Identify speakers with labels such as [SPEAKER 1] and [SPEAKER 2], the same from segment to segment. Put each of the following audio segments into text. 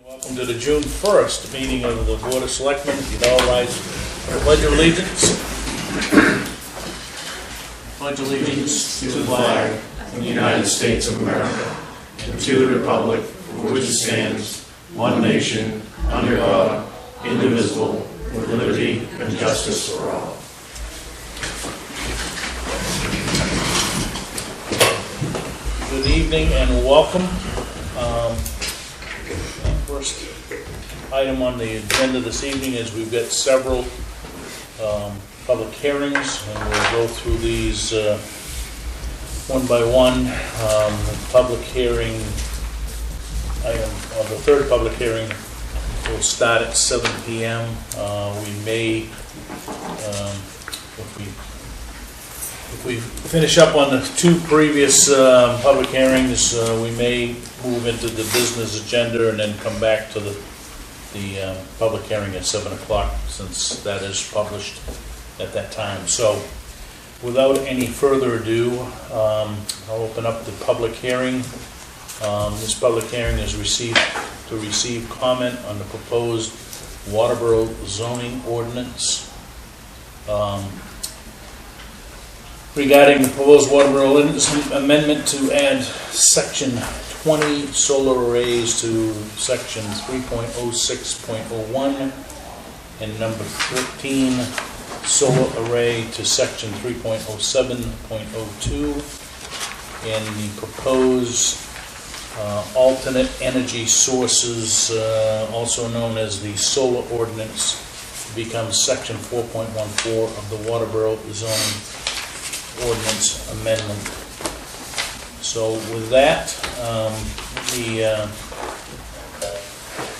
[SPEAKER 1] Welcome to the June 1st meeting of the Board of Selectmen. If you'd all rise for the Pledge of Allegiance. Pledge allegiance
[SPEAKER 2] to the flag of the United States of America and to the republic for which it stands, one nation, under God, indivisible, with liberty and justice for all.
[SPEAKER 1] Good evening and welcome. First item on the agenda this evening is we've got several public hearings, and we'll go through these one by one. The public hearing item, or the third public hearing, will start at 7 p.m. We may, if we finish up on the two previous public hearings, we may move into the business agenda and then come back to the public hearing at 7 o'clock, since that is published at that time. So without any further ado, I'll open up the public hearing. This public hearing is to receive comment on the proposed Waterboro Zoning Ordinance. Regarding the proposed Waterboro Ordinance amendment to add section 20 solar arrays to section 3.06.01 and number 13 solar array to section 3.07.02, and the proposed alternate energy sources, also known as the Solar Ordinance, becomes section 4.14 of the Waterboro Zoning Ordinance amendment. So with that, let me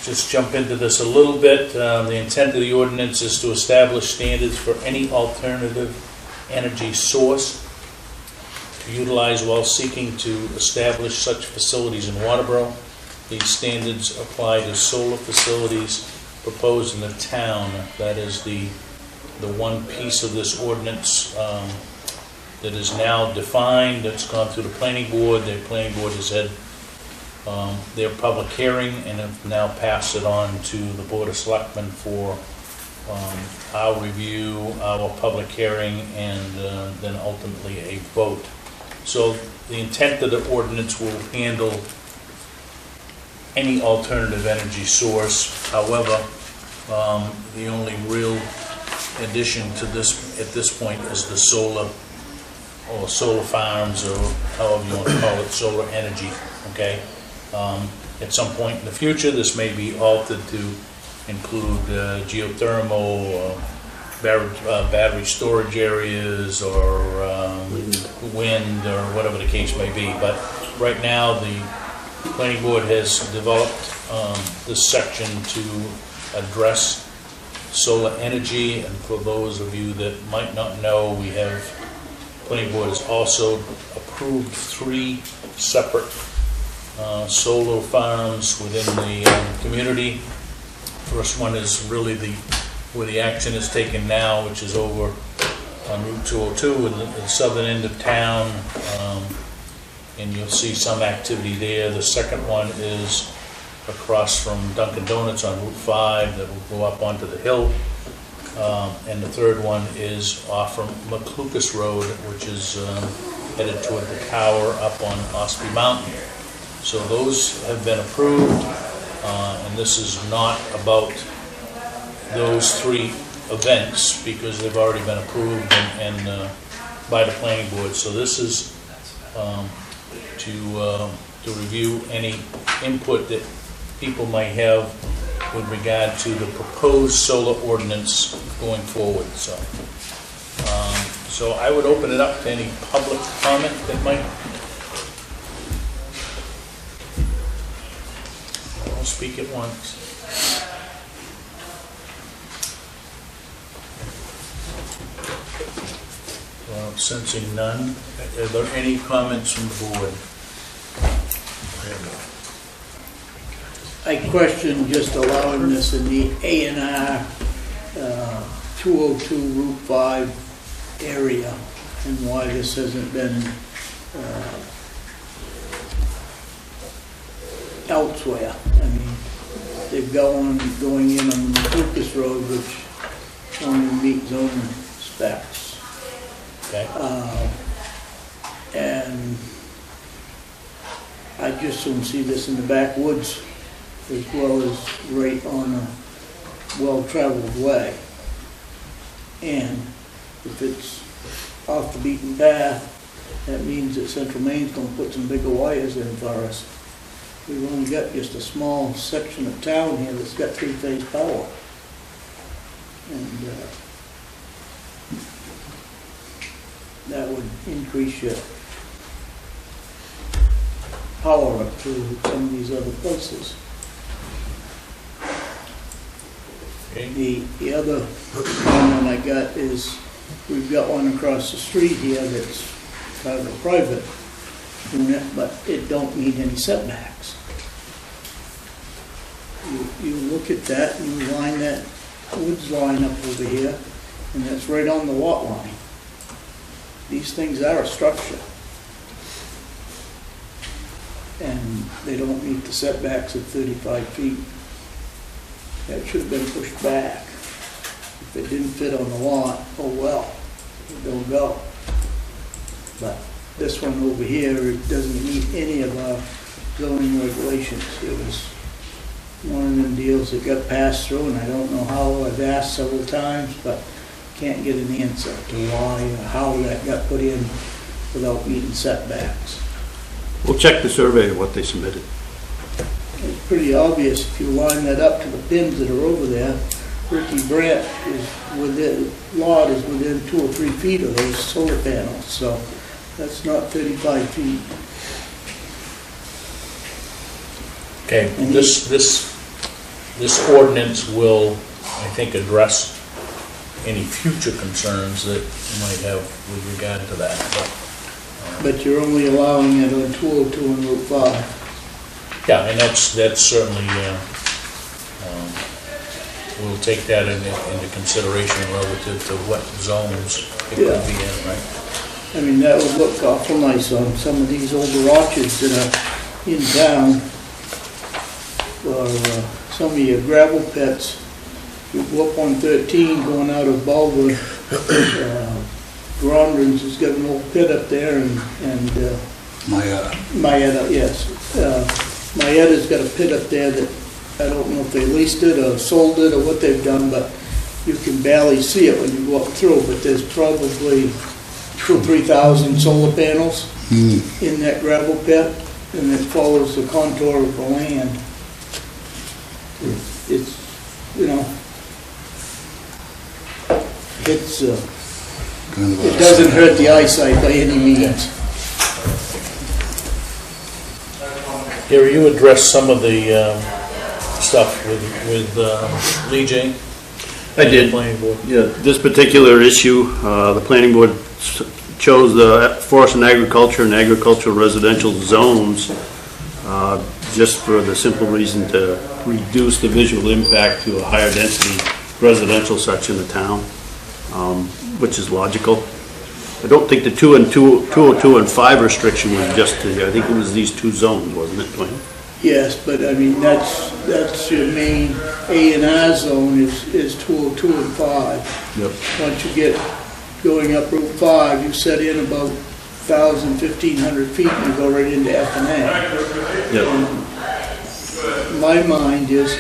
[SPEAKER 1] just jump into this a little bit. The intent of the ordinance is to establish standards for any alternative energy source to utilize while seeking to establish such facilities in Waterboro. These standards apply to solar facilities proposed in the town. That is the one piece of this ordinance that is now defined, that's gone through the planning board. The planning board has had their public hearing and have now passed it on to the Board of Selectmen for our review, our public hearing, and then ultimately a vote. So the intent of the ordinance will handle any alternative energy source. However, the only real addition to this at this point is the solar, or solar farms, or however you want to call it, solar energy. Okay. At some point in the future, this may be altered to include geothermal, battery storage areas, or wind, or whatever the case may be. But right now, the planning board has developed this section to address solar energy. And for those of you that might not know, planning board has also approved 3 separate solar farms within the community. First one is really where the action is taken now, which is over on Route 202 in the southern end of town, and you'll see some activity there. The second one is across from Dunkin' Donuts on Route 5 that will go up onto the hill. And the third one is off from McLucas Road, which is headed toward the tower up on Ospey Mountain. So those have been approved, and this is not about those 3 events because they've already been approved and by the planning board. So this is to review any input that people might have with regard to the proposed solar ordinance going forward. So I would open it up to any public comment that might. I'll speak at once. Well, sensing none, are there any comments from the board?
[SPEAKER 3] I question just allowing this in the A&R 202 Route 5 area, and why this hasn't been elsewhere. I mean, they've got one going in on Lucas Road, which only meets zoning specs.
[SPEAKER 1] Okay.
[SPEAKER 3] And I just don't see this in the backwoods as well as right on a well-traveled way. And if it's off the beaten path, that means that Central Maine's gonna put some bigger wires in for us. We've only got just a small section of town here that's got three-phase power. And that would increase your power up to some of these other places.
[SPEAKER 1] Okay.
[SPEAKER 3] The other comment I got is, we've got one across the street here that's kind of a private unit, but it don't need any setbacks. You look at that and you line that woods line up over here, and that's right on the lot line. These things are a structure. And they don't meet the setbacks of 35 feet. That should have been pushed back. If it didn't fit on the lot, oh well, it don't go. But this one over here, it doesn't meet any of our zoning regulations. It was one of them deals that got passed through, and I don't know how. I've asked several times, but can't get an answer to why or how that got put in without meeting setbacks.
[SPEAKER 4] We'll check the survey of what they submitted.
[SPEAKER 3] It's pretty obvious if you line that up to the pins that are over there. Ricky Brandt is within, lot is within 2 or 3 feet of those solar panels, so that's not 35 feet.
[SPEAKER 1] Okay, this ordinance will, I think, address any future concerns that you might have with regard to that.
[SPEAKER 3] But you're only allowing it on 202 and Route 5.
[SPEAKER 1] Yeah, and that's certainly, we'll take that into consideration relative to what zones it could be in, right?
[SPEAKER 3] I mean, that would look awful nice on some of these older orchards that are in town, or some of your gravel pits. You go up on 13 going out of Baldwin, Grondins has got an old pit up there, and Mayetta, yes. Mayetta's got a pit up there that I don't know if they leased it or sold it or what they've done, but you can barely see it when you walk through. But there's probably 2,000 or 3,000 solar panels in that gravel pit, and it follows the contour of the land. It's you know, it's it doesn't hurt the eyesight by any means.
[SPEAKER 1] Gary, you addressed some of the stuff with Lee J.
[SPEAKER 4] I did.
[SPEAKER 1] Planning board.
[SPEAKER 4] Yeah, this particular issue, the planning board chose the forest and agricultural residential zones just for the simple reason to reduce the visual impact to a higher density residential section of town, which is logical. I don't think the 202 and 5 restriction was just I think it was these 2 zones, wasn't it, Dwayne?
[SPEAKER 3] Yes, but I mean, that's your main A&R zone is 202 and 5.
[SPEAKER 4] Yep.
[SPEAKER 3] Once you get going up Route 5, you set in about 1,000, 1,500 feet and you go right into F&A.
[SPEAKER 4] Yep.
[SPEAKER 3] My mind is,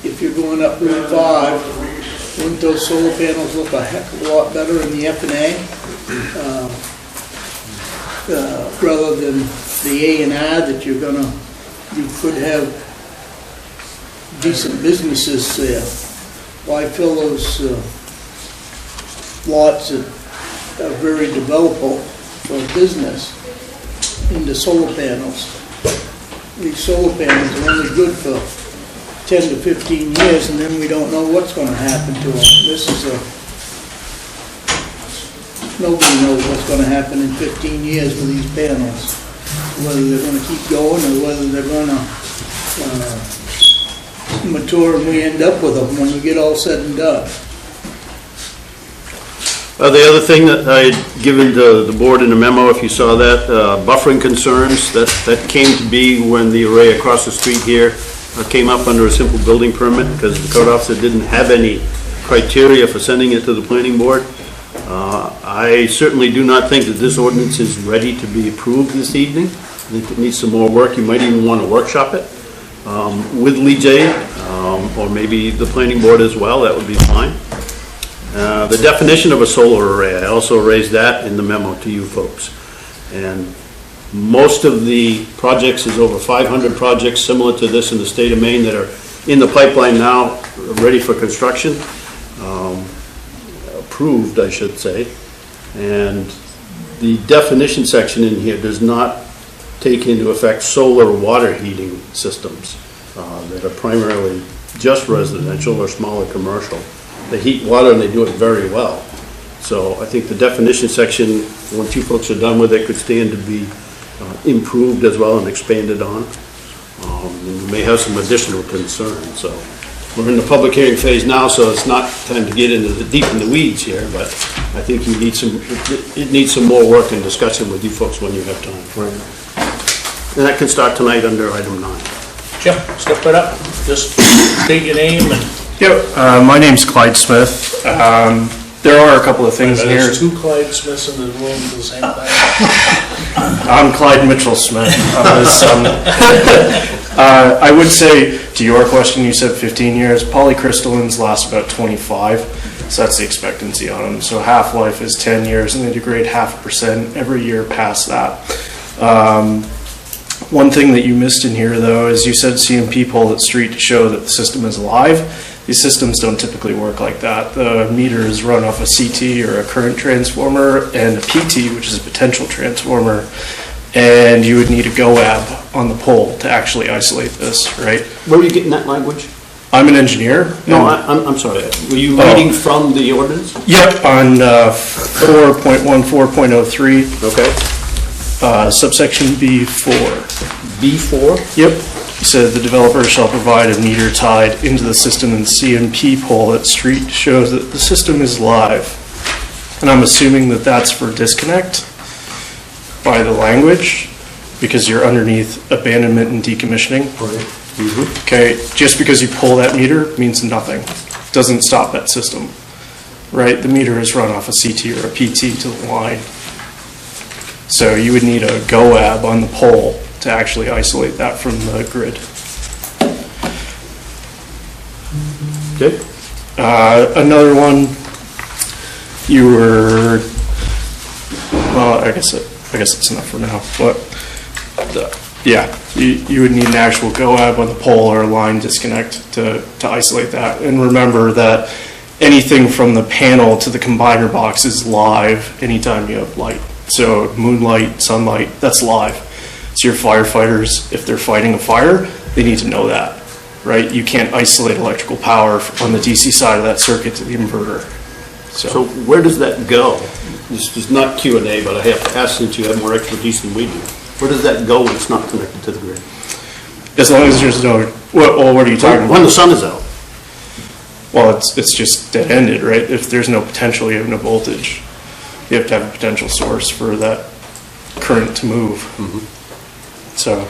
[SPEAKER 3] if you're going up Route 5, wouldn't those solar panels look a heck of a lot better in the F&A? Rather than the A&R that you could have decent businesses there. Why fill those lots that are very developable for business into solar panels? These solar panels are only good for 10 to 15 years, and then we don't know what's going to happen to them. Nobody knows what's going to happen in 15 years with these panels. Whether they're going to keep going or whether they're going to mature and we end up with them when we get all said and done.
[SPEAKER 4] The other thing that I had given to the board in a memo, if you saw that, buffering concerns, that came to be when the array across the street here came up under a simple building permit because the code officer didn't have any criteria for sending it to the planning board. I certainly do not think that this ordinance is ready to be approved this evening. I think it needs some more work. You might even want to workshop it with Lee J, or maybe the planning board as well. That would be fine. The definition of a solar array, I also raised that in the memo to you folks. And most of the projects, is over 500 projects similar to this in the state of Maine that are in the pipeline now, ready for construction, approved, I should say. And the definition section in here does not take into effect solar water heating systems that are primarily just residential or smaller commercial. They heat water and they do it very well. So I think the definition section, once you folks are done with it, could stand to be improved as well and expanded on. And we may have some additional concerns. So we're in the public hearing phase now, so it's not time to get into deep in the weeds here, but I think you need it needs some more work and discussion with you folks when you have time. And that can start tonight under item 9.
[SPEAKER 1] Jim, step right up, just state your name and...
[SPEAKER 2] Yep, my name's Clyde Smith. There are a couple of things in here.
[SPEAKER 1] There's two Clyde Smiths in the room for the same thing.
[SPEAKER 2] I'm Clyde Mitchell Smith. I'm his son. I would say, to your question, you said 15 years. Polycrystallines last about 25, so that's the expectancy on them. So half-life is 10 years, and they degrade 0.5% every year past that. One thing that you missed in here, though, is you said CMP poll at street to show that the system is alive. These systems don't typically work like that. The meter is run off a CT or a current transformer and a PT, which is a potential transformer, and you would need a GOAB on the pole to actually isolate this, right?
[SPEAKER 4] Where are you getting that language?
[SPEAKER 2] I'm an engineer.
[SPEAKER 4] No, I'm sorry. Were you reading from the ordinance?
[SPEAKER 2] Yep, on 4.14.03.
[SPEAKER 4] Okay.
[SPEAKER 2] Subsection B4.
[SPEAKER 4] B4?
[SPEAKER 2] Yep. He said the developer shall provide a meter tied into the system and CMP pole at street shows that the system is live. And I'm assuming that that's for disconnect by the language because you're underneath abandonment and decommissioning.
[SPEAKER 4] Right. Mm-hmm.
[SPEAKER 2] Okay, just because you pull that meter means nothing. Doesn't stop that system, right? The meter is run off a CT or a PT to the line. So you would need a GOAB on the pole to actually isolate that from the grid.
[SPEAKER 4] Okay.
[SPEAKER 2] Another one, you were, well, I guess it's enough for now, but yeah, you would need an actual GOAB on the pole or a line disconnect to isolate that. And remember that anything from the panel to the combiner box is live anytime you have light. So moonlight, sunlight, that's live. So your firefighters, if they're fighting a fire, they need to know that, right? You can't isolate electrical power on the DC side of that circuit to the inverter.
[SPEAKER 4] So where does that go? This is not Q&A, but I have to ask since you have more expertise than we do. Where does that go when it's not connected to the grid?
[SPEAKER 2] As long as there's no, well, what are you talking about?
[SPEAKER 4] When the sun is out.
[SPEAKER 2] Well, it's just dead-ended, right? If there's no potential, you have no voltage. You have to have a potential source for that current to move.
[SPEAKER 4] Mm-hmm.
[SPEAKER 2] So,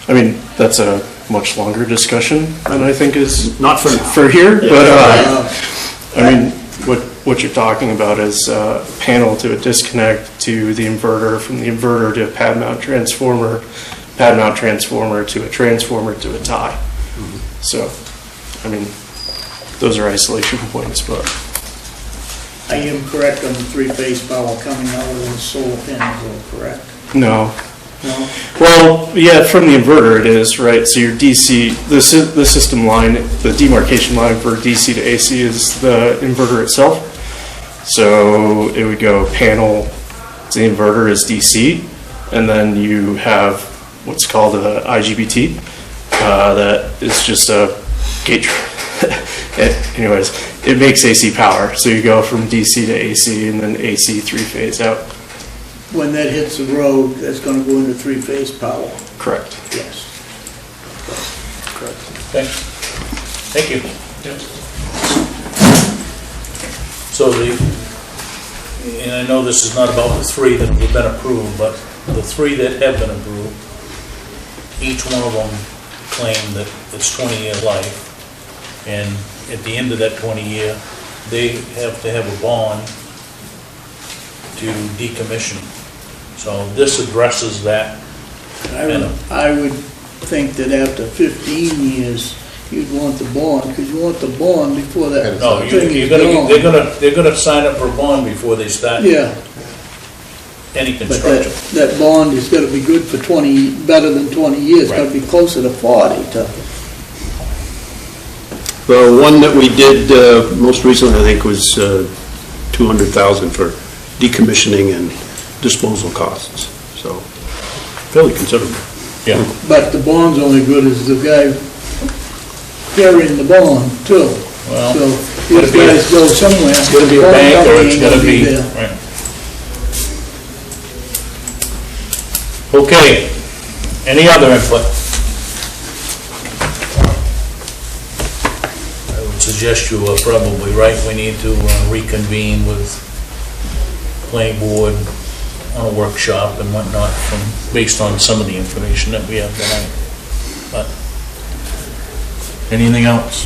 [SPEAKER 2] I mean, that's a much longer discussion than I think is
[SPEAKER 4] Not for
[SPEAKER 2] here, but I mean, what you're talking about is a panel to a disconnect to the inverter, from the inverter to a pad mount transformer to a transformer to a tie.
[SPEAKER 4] Mm-hmm.
[SPEAKER 2] So, I mean, those are isolation points, but.
[SPEAKER 3] I am correct on the three-phase power coming out of the solar panels, though, correct?
[SPEAKER 2] No.
[SPEAKER 3] No?
[SPEAKER 2] Well, yeah, from the inverter it is, right? So your DC, the system line, the demarcation line for DC to AC is the inverter itself. So it would go panel to the inverter is DC, and then you have what's called a IGBT. That is just a gate. Anyways, it makes AC power. So you go from DC to AC and then AC three-phase out.
[SPEAKER 3] When that hits the road, that's gonna go into three-phase power.
[SPEAKER 2] Correct.
[SPEAKER 3] Yes.
[SPEAKER 2] Correct.
[SPEAKER 1] Okay, thank you. So and I know this is not about the three that have been approved, but the three that have been approved, each one of them claim that it's 20-year life, and at the end of that 20-year, they have to have a bond to decommission. So this addresses that.
[SPEAKER 3] I would think that after 15 years, you'd want the bond, because you want the bond before that
[SPEAKER 1] No,
[SPEAKER 3] thing is gone.
[SPEAKER 1] they're gonna sign up for a bond before they start
[SPEAKER 3] Yeah,
[SPEAKER 1] any
[SPEAKER 3] but
[SPEAKER 1] construction.
[SPEAKER 3] that bond is gonna be good for 20, better than 20 years,
[SPEAKER 1] Right.
[SPEAKER 3] gotta be closer to 40 to,
[SPEAKER 4] The one that we did most recently, I think, was $200,000 for decommissioning and disposal costs, so fairly considerable.
[SPEAKER 1] Yeah,
[SPEAKER 3] but the bond's only good as the guy carrying the bond too.
[SPEAKER 1] well,
[SPEAKER 3] So
[SPEAKER 1] gotta
[SPEAKER 3] these
[SPEAKER 1] be a-
[SPEAKER 3] guys go somewhere.
[SPEAKER 1] it's gonna be a
[SPEAKER 3] Bond
[SPEAKER 1] bank or
[SPEAKER 3] company
[SPEAKER 1] it's
[SPEAKER 3] ain't
[SPEAKER 1] gonna be,
[SPEAKER 3] there.
[SPEAKER 1] right. Okay, any other input? I would suggest you are probably right, we need to reconvene with planning board on a workshop and whatnot based on some of the information that we have tonight. But, anything else?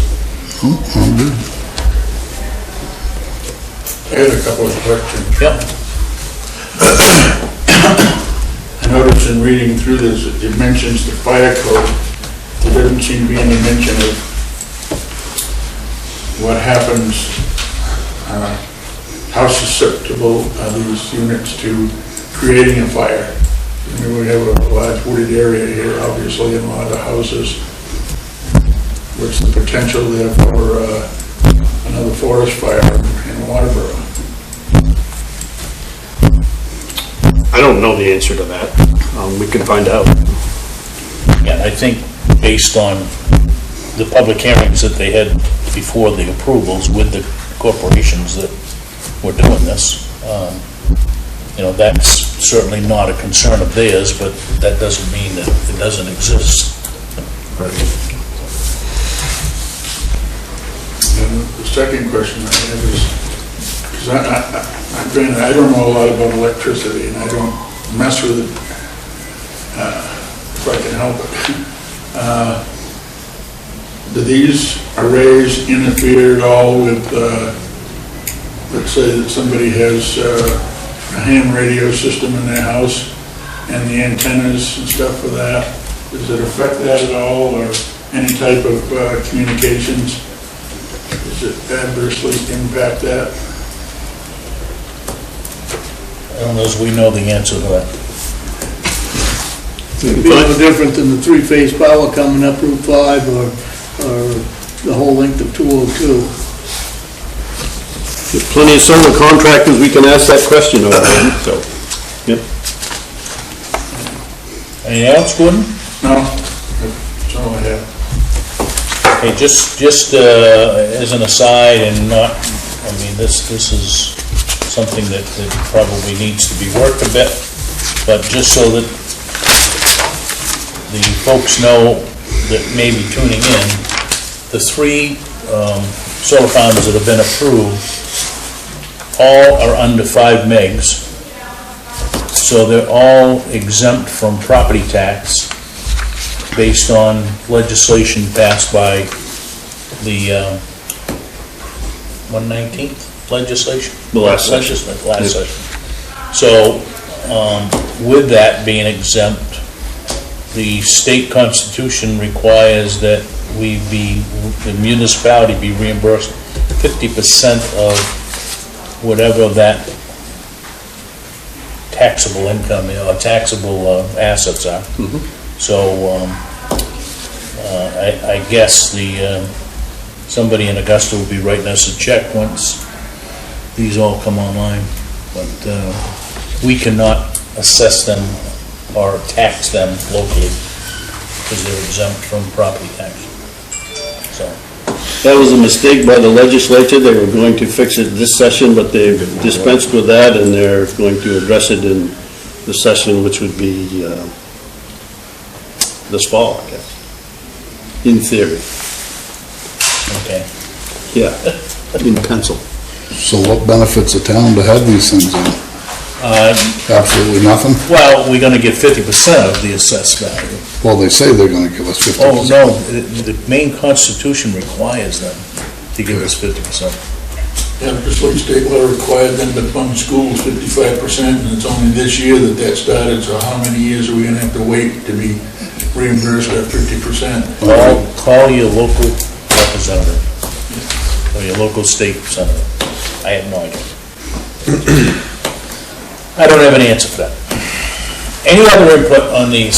[SPEAKER 5] I had a couple of questions.
[SPEAKER 1] Yep.
[SPEAKER 5] I noticed in reading through this, it mentions the fire code. There doesn't seem to be any mention of what happens, how susceptible are these units to creating a fire. I mean, we have a large wooded area here, obviously, in a lot of houses. What's the potential there for another forest fire in Waterboro?
[SPEAKER 4] I don't know the answer to that. We can find out.
[SPEAKER 1] Yeah, I think based on the public hearings that they had before the approvals with the corporations that were doing this, that's certainly not a concern of theirs, but that doesn't mean that it doesn't exist.
[SPEAKER 5] And the second question I have is, because granted, I don't know a lot about electricity, and I don't mess with it if I can help it. Do these arrays interfere at all with, let's say that somebody has a ham radio system in their house and the antennas and stuff for that? Does it affect that at all, or any type of communications? Does it adversely impact that?
[SPEAKER 1] I don't know as we know the answer to that.
[SPEAKER 3] It'd be no different than the three-phase power coming up Route 5 or the whole length of 202.
[SPEAKER 4] Plenty of solar contractors, we can ask that question of them, so, yep.
[SPEAKER 1] Anything else, Gordon?
[SPEAKER 5] No, that's all I have.
[SPEAKER 1] Hey, just as an aside, and not, I mean, this is something that probably needs to be worked a bit, but just so that the folks know that may be tuning in, the three solar farms that have been approved, all are under 5 megs, so they're all exempt from property tax based on legislation passed by the 119th legislation?
[SPEAKER 4] The last session.
[SPEAKER 1] Last session. So, with that being exempt, the state constitution requires that the municipality be reimbursed 50% of whatever that taxable income or taxable assets are. So, I guess somebody in Augusta will be writing us a check once these all come online, but we cannot assess them or tax them locally because they're exempt from property tax. So,
[SPEAKER 4] That was a mistake by the legislature. They were going to fix it this session, but they've dispensed with that, and they're going to address it in the session, which would be this fall, I guess, in theory.
[SPEAKER 1] okay.
[SPEAKER 4] Yeah, in pencil.
[SPEAKER 6] So what benefits the town to have these things in? Absolutely nothing?
[SPEAKER 1] Well, we're gonna get 50% of the assessed value.
[SPEAKER 6] Well, they say they're gonna give us 50%.
[SPEAKER 1] Oh, no, the Maine Constitution requires them to give us 50%.
[SPEAKER 5] Yeah, just like state law required them to fund schools 55%, and it's only this year that started, so how many years are we gonna have to wait to be reimbursed at 50%?
[SPEAKER 1] Call your local representative, or your local state senator. I have no idea. I don't have an answer for that. Any other input on these?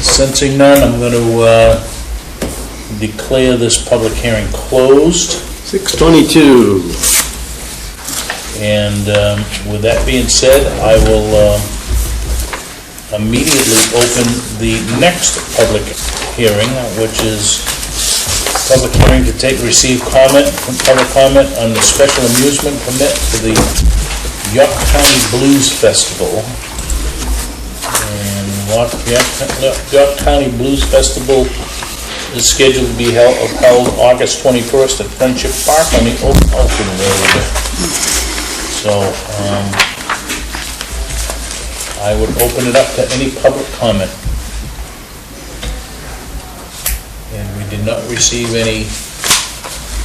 [SPEAKER 1] Sensing none, I'm going to declare this public hearing closed.
[SPEAKER 4] 6:22.
[SPEAKER 1] And with that being said, I will immediately open the next public hearing, which is public hearing to receive public comment on the Special Amusement Permit for the York County Blues Festival. And York County Blues Festival is scheduled to be held August 21st at Friendship Park on the Old Elton Road. So I would open it up to any public comment. And we did not receive any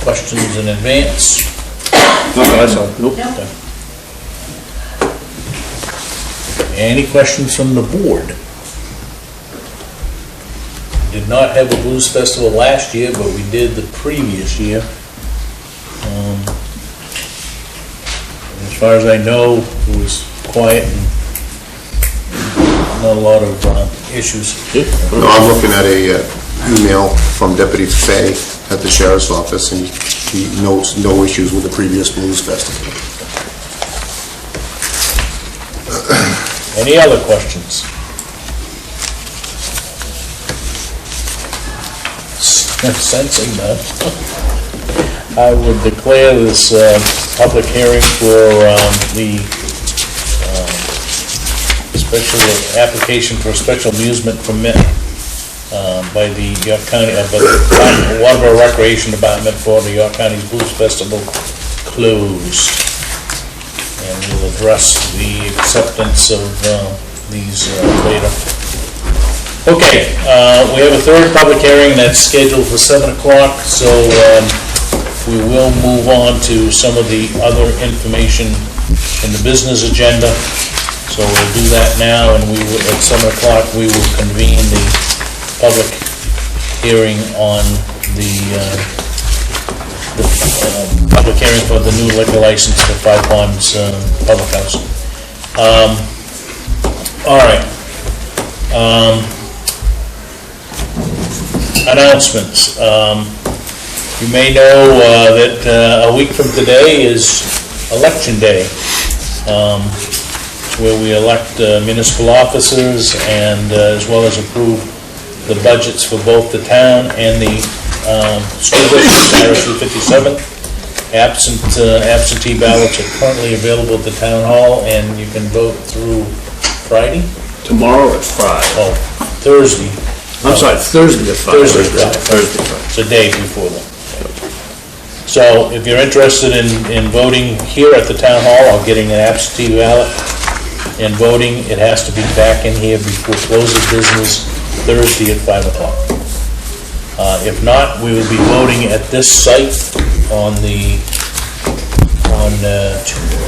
[SPEAKER 1] questions in advance.
[SPEAKER 4] Nope.
[SPEAKER 1] Any questions from the board? Did not have a blues festival last year, but we did the previous year. As far as I know, it was quiet and not a lot of issues.
[SPEAKER 7] No, I'm looking at a email from Deputy Fay at the Sheriff's Office, and he notes no issues with the previous blues festival.
[SPEAKER 1] Any other questions? Sensing none, I would declare this public hearing for the special application for a special amusement permit by the York County, Waterboro Recreation Department for the York County Blues Festival closed. And we'll address the acceptance of these later. Okay, we have a third public hearing that's scheduled for 7 o'clock, so we will move on to some of the other information in the business agenda. So we'll do that now, and we will, at 7 o'clock, we will convene the public hearing on the public hearing for the new liquor license for Five Ponds Public House. All right. Announcements. You may know that a week from today is Election Day, where we elect municipal officers and as well as approve the budgets for both the town and the school districts, RSU 57. Absentee ballots are currently available at the town hall, and you can vote through Friday?
[SPEAKER 4] Tomorrow at 5.
[SPEAKER 1] Oh, Thursday.
[SPEAKER 4] I'm sorry, Thursday at 5.
[SPEAKER 1] Thursday. It's a day before that. So if you're interested in voting here at the town hall or getting an absentee ballot and voting, it has to be back in here before close of business Thursday at 5 o'clock. If not, we will be voting at this site on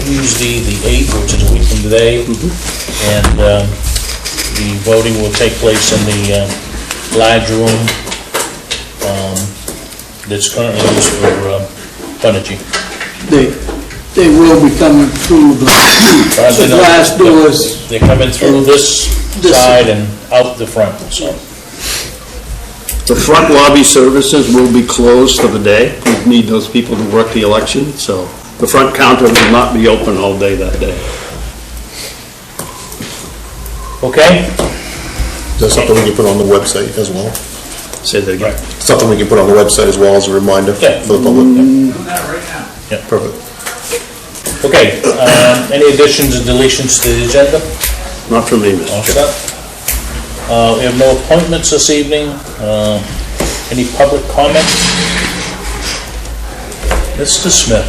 [SPEAKER 1] Tuesday the 8th, which is a week from today, and the voting will take place in the large room that's currently used for Bonnetty.
[SPEAKER 3] They will be coming through the glass doors.
[SPEAKER 1] They're coming through this side and out the front, so.
[SPEAKER 4] The front lobby services will be closed for the day. We need those people to work the election, so the front counter will not be open all day that day.
[SPEAKER 1] Okay?
[SPEAKER 7] Is that something we can put on the website as well?
[SPEAKER 4] Say that again.
[SPEAKER 7] Something we can put on the website as well as a reminder for the public?
[SPEAKER 1] Yeah.
[SPEAKER 7] Perfect.
[SPEAKER 1] Okay, any additions or deletions to the agenda?
[SPEAKER 4] Not for me, Mr.
[SPEAKER 1] All
[SPEAKER 4] Chairman.
[SPEAKER 1] set. We have no appointments this evening. Any public comment? Mr. Smith.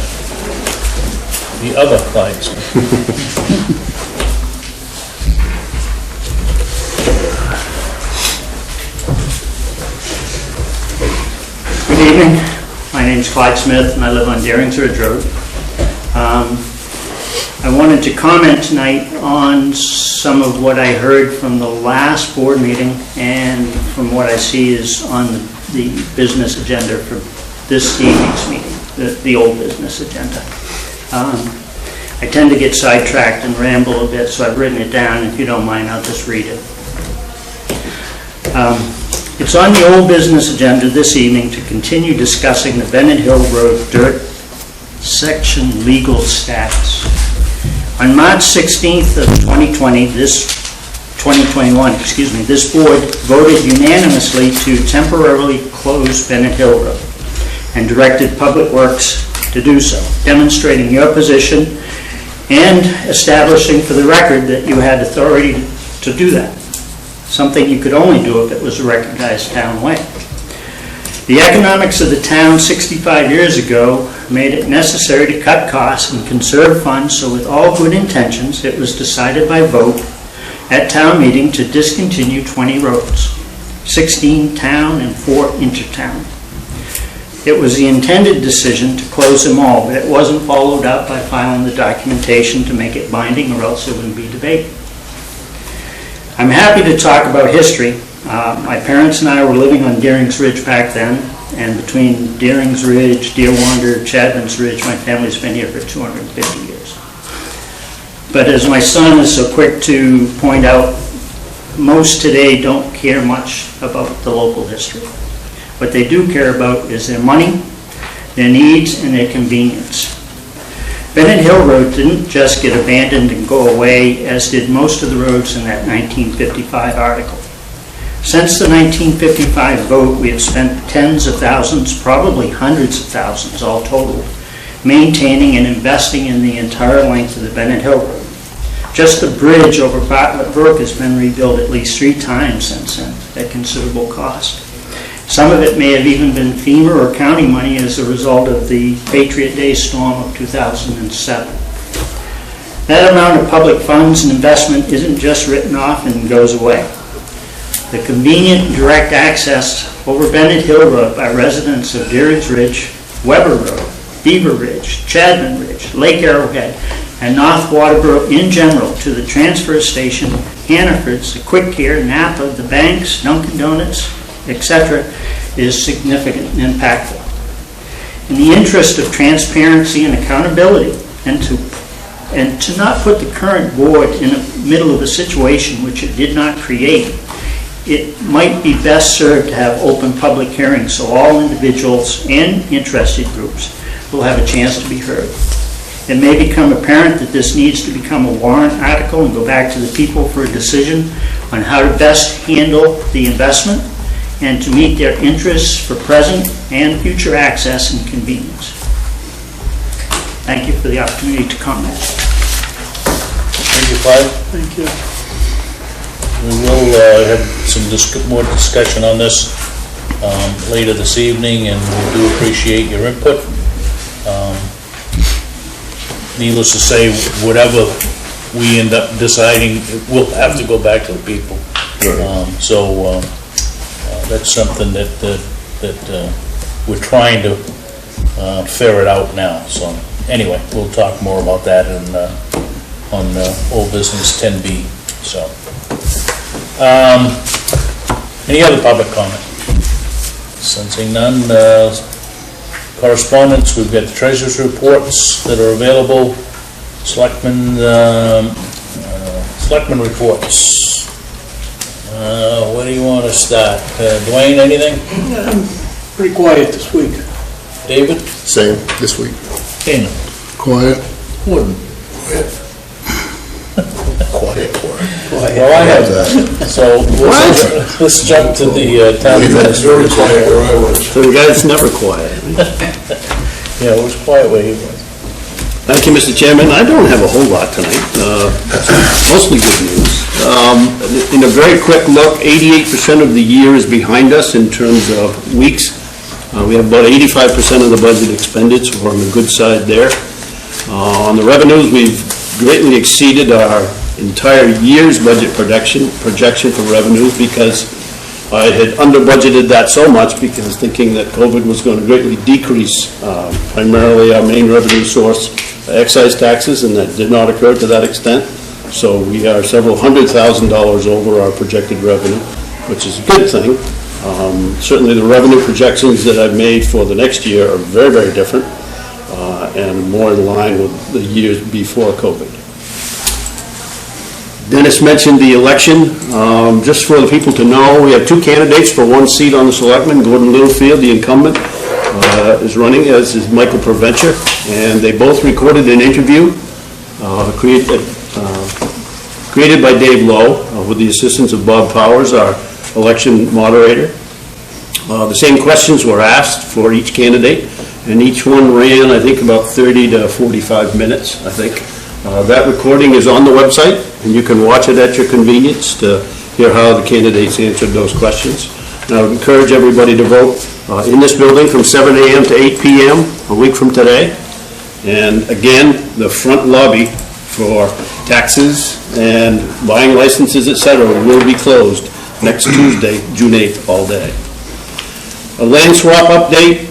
[SPEAKER 1] the other Clyde Smith.
[SPEAKER 8] Good evening. My name's Clyde Smith, and I live on Deering's Ridge Road. I wanted to comment tonight on some of what I heard from the last board meeting and from what I see is on the business agenda for this evening's meeting, the old business agenda. I tend to get sidetracked and ramble a bit, so I've written it down. If you don't mind, I'll just read it. It's on the old business agenda this evening to continue discussing the Bennett Hill Road dirt section legal status. On March 16th of 2021, this board voted unanimously to temporarily close Bennett Hill Road and directed Public Works to do so, demonstrating your position and establishing for the record that you had authority to do that. Something you could only do if it was a recognized town way. The economics of the town 65 years ago made it necessary to cut costs and conserve funds, so with all good intentions, it was decided by vote at town meeting to discontinue 20 roads, 16 town and 4 intertown. It was the intended decision to close them all, but it wasn't followed up by filing the documentation to make it binding, or else there wouldn't be debate. I'm happy to talk about history. My parents and I were living on Deering's Ridge back then, and between Deering's Ridge, Deerwander, Chadman's Ridge, my family's been here for 250 years. But as my son is so quick to point out, most today don't care much about the local history. What they do care about is their money, their needs, and their convenience. Bennett Hill Road didn't just get abandoned and go away, as did most of the roads in that 1955 article. Since the 1955 vote, we have spent tens of thousands, probably hundreds of thousands, all total, maintaining and investing in the entire length of the Bennett Hill Road. Just the bridge over Bartlett Brook has been rebuilt at least 3 times since then, at considerable cost. Some of it may have even been FEMA or county money as a result of the Patriot Day storm of 2007. That amount of public funds and investment isn't just written off and goes away. The convenient direct access over Bennett Hill Road by residents of Deering's Ridge, Weber Road, Beaver Ridge, Chadman Ridge, Lake Arrowhead, and North Waterboro in general to the transfer station, Hannaford's, the Quick Care, Napa, the banks, Dunkin' Donuts, etc., is significant and impactful. In the interest of transparency and accountability, and to not put the current board in the middle of a situation which it did not create, it might be best served to have open public hearings so all individuals and interested groups will have a chance to be heard. It may become apparent that this needs to become a warrant article and go back to the people for a decision on how to best handle the investment and to meet their interests for present and future access and convenience. Thank you for the opportunity to comment.
[SPEAKER 1] Thank you, Clyde.
[SPEAKER 3] Thank you.
[SPEAKER 1] We will have some more discussion on this later this evening, and we do appreciate your input. Needless to say, whatever we end up deciding, we'll have to go back to the people. That's something that we're trying to ferret out now. So anyway, we'll talk more about that on Old Business 10B. So, any other public comment? Sensing none. Correspondence, we've got the treasurer's reports that are available. Selectmen reports. Where do you want to start? Dwayne, anything?
[SPEAKER 3] Pretty quiet this week.
[SPEAKER 1] David?
[SPEAKER 7] Same this week.
[SPEAKER 1] Dana?
[SPEAKER 6] Quiet.
[SPEAKER 1] Wooden?
[SPEAKER 7] Quiet.
[SPEAKER 1] Well, I have that. So let's jump to the town administrator.
[SPEAKER 5] Very quiet where I was.
[SPEAKER 4] So the guy's never quiet.
[SPEAKER 1] Yeah, it was quiet where he was.
[SPEAKER 4] Thank you, Mr. Chairman. I don't have a whole lot tonight, mostly good news. In a very quick look, 88% of the year is behind us in terms of weeks. We have about 85% of the budget expended, so we're on the good side there. On the revenues, we've greatly exceeded our entire year's budget projection for revenues because I had under budgeted that so much because thinking that COVID was going to greatly decrease primarily our main revenue source, excise taxes, and that did not occur to that extent. So we are several $100,000 over our projected revenue, which is a good thing. Certainly the revenue projections that I've made for the next year are very, very different and more in line with the years before COVID. Dennis mentioned the election. Just for the people to know, we have two candidates for one seat on the Selectmen. Gordon Littlefield, the incumbent, is running, as is Michael Provencher, and they both recorded an interview created by Dave Lowe with the assistance of Bob Powers, our election moderator. The same questions were asked for each candidate, and each one ran, I think, about 30 to 45 minutes, I think. That recording is on the website, and you can watch it at your convenience to hear how the candidates answered those questions. And I would encourage everybody to vote in this building from 7 a.m. to 8 p.m. a week from today. And again, the front lobby for taxes and buying licenses, etc., will be closed next Tuesday, June 8th, all day. A land swap update,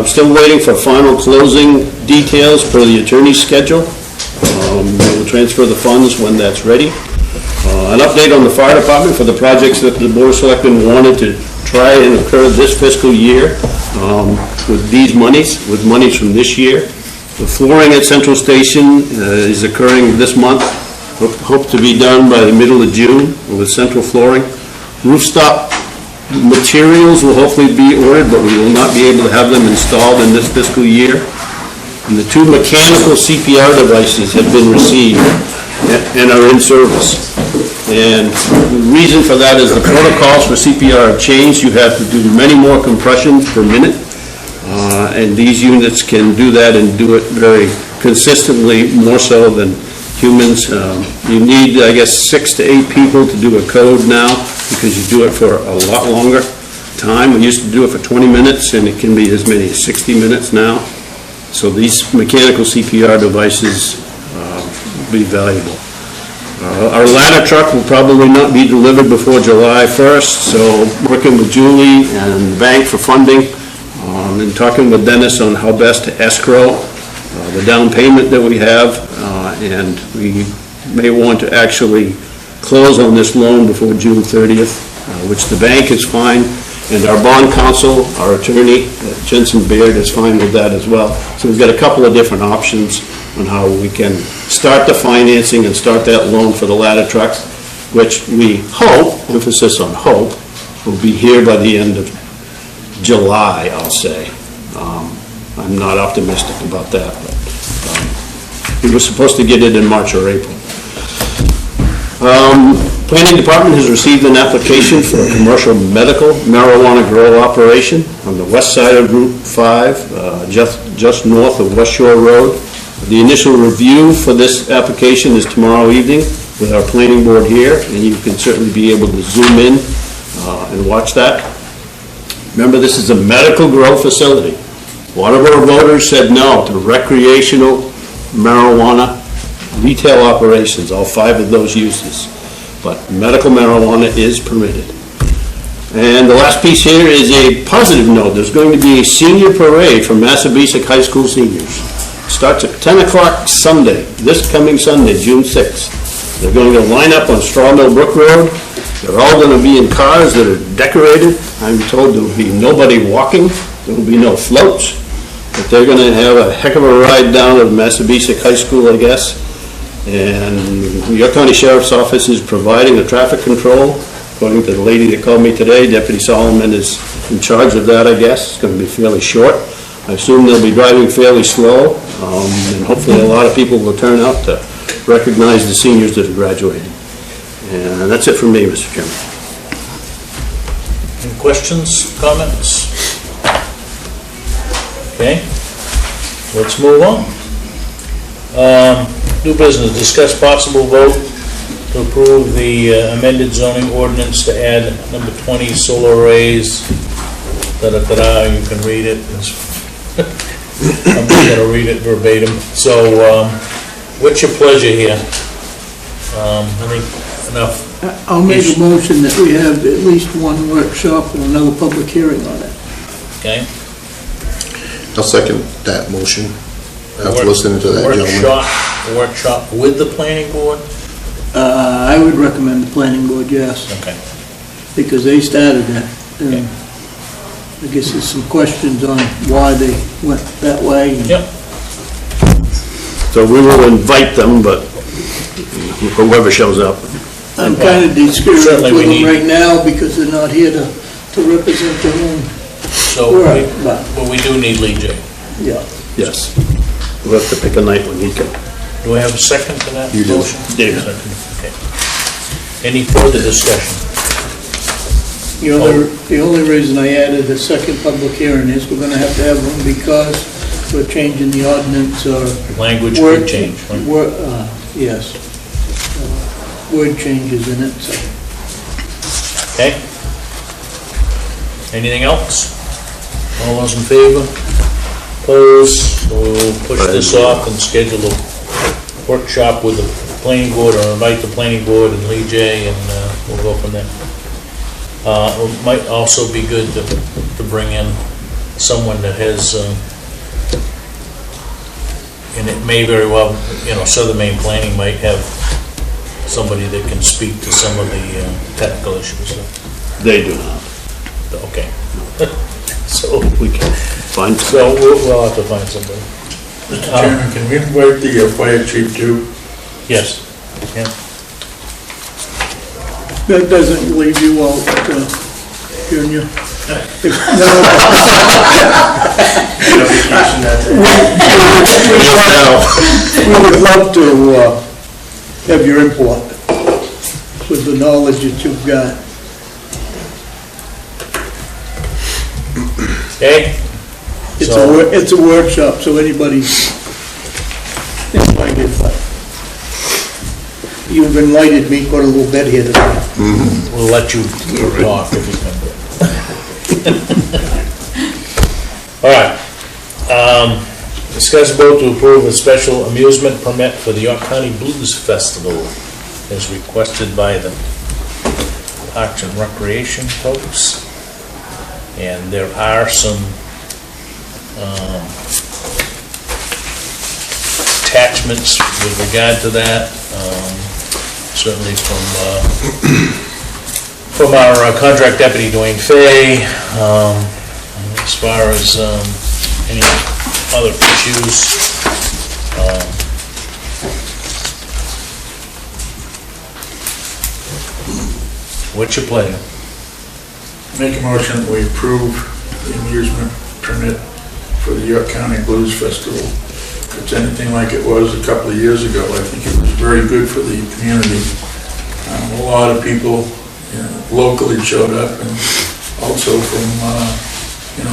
[SPEAKER 4] still waiting for final closing details per the attorney's schedule. We will transfer the funds when that's ready. An update on the fire department for the projects that the Board of Selectmen wanted to try and occur this fiscal year with these monies, with monies from this year. The flooring at Central Station is occurring this month. Hope to be done by the middle of June with central flooring. Rooftop materials will hopefully be ordered, but we will not be able to have them installed in this fiscal year. And the two mechanical CPR devices have been received and are in service. And the reason for that is the protocols for CPR have changed. You have to do many more compressions per minute. And these units can do that and do it very consistently, more so than humans. You need, I guess, 6 to 8 people to do a code now because you do it for a lot longer time. We used to do it for 20 minutes, and it can be as many as 60 minutes now. So these mechanical CPR devices will be valuable. Our ladder truck will probably not be delivered before July 1st, so working with Julie and the bank for funding, and talking with Dennis on how best to escrow the down payment that we have, and we may want to actually close on this loan before June 30th, which the bank is fine, and our bond counsel, our attorney, Jensen Baird, is fine with that as well. So we've got a couple of different options on how we can start the financing and start that loan for the ladder trucks, which we hope, emphasis on hope, will be here by the end of July, I'll say. I'm not optimistic about that, but we were supposed to get it in March or April. Planning Department has received an application for a commercial medical marijuana grow operation on the west side of Route 5, just north of West Shore Road. The initial review for this application is tomorrow evening with our planning board here, and you can certainly be able to zoom in and watch that. Remember, this is a medical grow facility. Waterboro voters said no to recreational marijuana retail operations, all 5 of those uses. But medical marijuana is permitted. And the last piece here is a positive note. There's going to be a senior parade for Massabesic High School seniors. It starts at 10 o'clock Sunday, this coming Sunday, June 6th. They're going to line up on Straw Mill Brook Road. They're all going to be in cars that are decorated. I'm told there will be nobody walking. There will be no floats. But they're going to have a heck of a ride down to Massabesic High School, I guess. And the York County Sheriff's Office is providing the traffic control. According to the lady that called me today, Deputy Solomon is in charge of that, I guess. It's going to be fairly short. I assume they'll be driving fairly slow, and hopefully a lot of people will turn out to recognize the seniors that are graduating. And that's it from me, Mr. Chairman.
[SPEAKER 1] Any questions, comments? Okay, let's move on. New business, discuss possible vote to approve the amended zoning ordinance to add number 20 solar arrays. Da-da-da-da, you can read it. I'm not gonna read it verbatim. So, what's your pleasure here? I think enough.
[SPEAKER 3] I'll make a motion that we have at least one workshop and another public hearing on it.
[SPEAKER 1] Okay?
[SPEAKER 7] I'll second that motion after listening to that gentleman.
[SPEAKER 1] Workshop with the planning board?
[SPEAKER 3] I would recommend the planning board, yes,
[SPEAKER 1] Okay.
[SPEAKER 3] because they started that. And I guess there's some questions on why they went that way. and-
[SPEAKER 1] Yep.
[SPEAKER 4] So we will invite them, but whoever shows up.
[SPEAKER 3] I'm kind of discouraged
[SPEAKER 1] Certainly we
[SPEAKER 3] with them
[SPEAKER 1] need-
[SPEAKER 3] right now because they're not here to represent their own
[SPEAKER 1] So,
[SPEAKER 3] work, but,
[SPEAKER 1] but we do need Lee J.
[SPEAKER 3] yeah.
[SPEAKER 4] Yes. We'll have to pick a night when he can.
[SPEAKER 1] Do I have a second to that
[SPEAKER 7] You do.
[SPEAKER 1] motion?
[SPEAKER 4] Dave.
[SPEAKER 1] Second. Okay. Any further discussion?
[SPEAKER 3] The only reason I added a second public hearing is we're gonna have to have one because we're changing the ordinance or
[SPEAKER 1] Language
[SPEAKER 3] word
[SPEAKER 1] could change, right?
[SPEAKER 3] Yes. Word changes in it, so.
[SPEAKER 1] Okay? Anything else? All those in favor? Opposed? We'll push this off and schedule a workshop with the planning board, or invite the planning board and Lee J, and we'll go from there. It might also be good to bring in someone that has, and it may very well, Southern Maine Planning might have somebody that can speak to some of the technical issues.
[SPEAKER 4] They do not.
[SPEAKER 1] Okay. So,
[SPEAKER 4] We can find some.
[SPEAKER 1] so we'll have to find somebody.
[SPEAKER 5] Mr. Chairman, can we invite the fire chief too?
[SPEAKER 1] Yes. Yeah.
[SPEAKER 3] That doesn't leave you out, Junior. We would love to have your input with the knowledge that you've got.
[SPEAKER 1] Okay?
[SPEAKER 3] It's a workshop, so anybody's invited, but you've invited me quite a little bit here today.
[SPEAKER 1] We'll let you talk if you come. All right. Discuss vote to approve a special amusement permit for the York County Blues Festival as requested by the Parks and Recreation folks. And there are some attachments with regard to that, certainly from our contract deputy, Dwayne Fay, as far as any other issues. What's your pleasure?
[SPEAKER 5] Make a motion that we approve the amusement permit for the York County Blues Festival. If it's anything like it was a couple of years ago, I think it was very good for the community. A lot of people locally showed up, and also from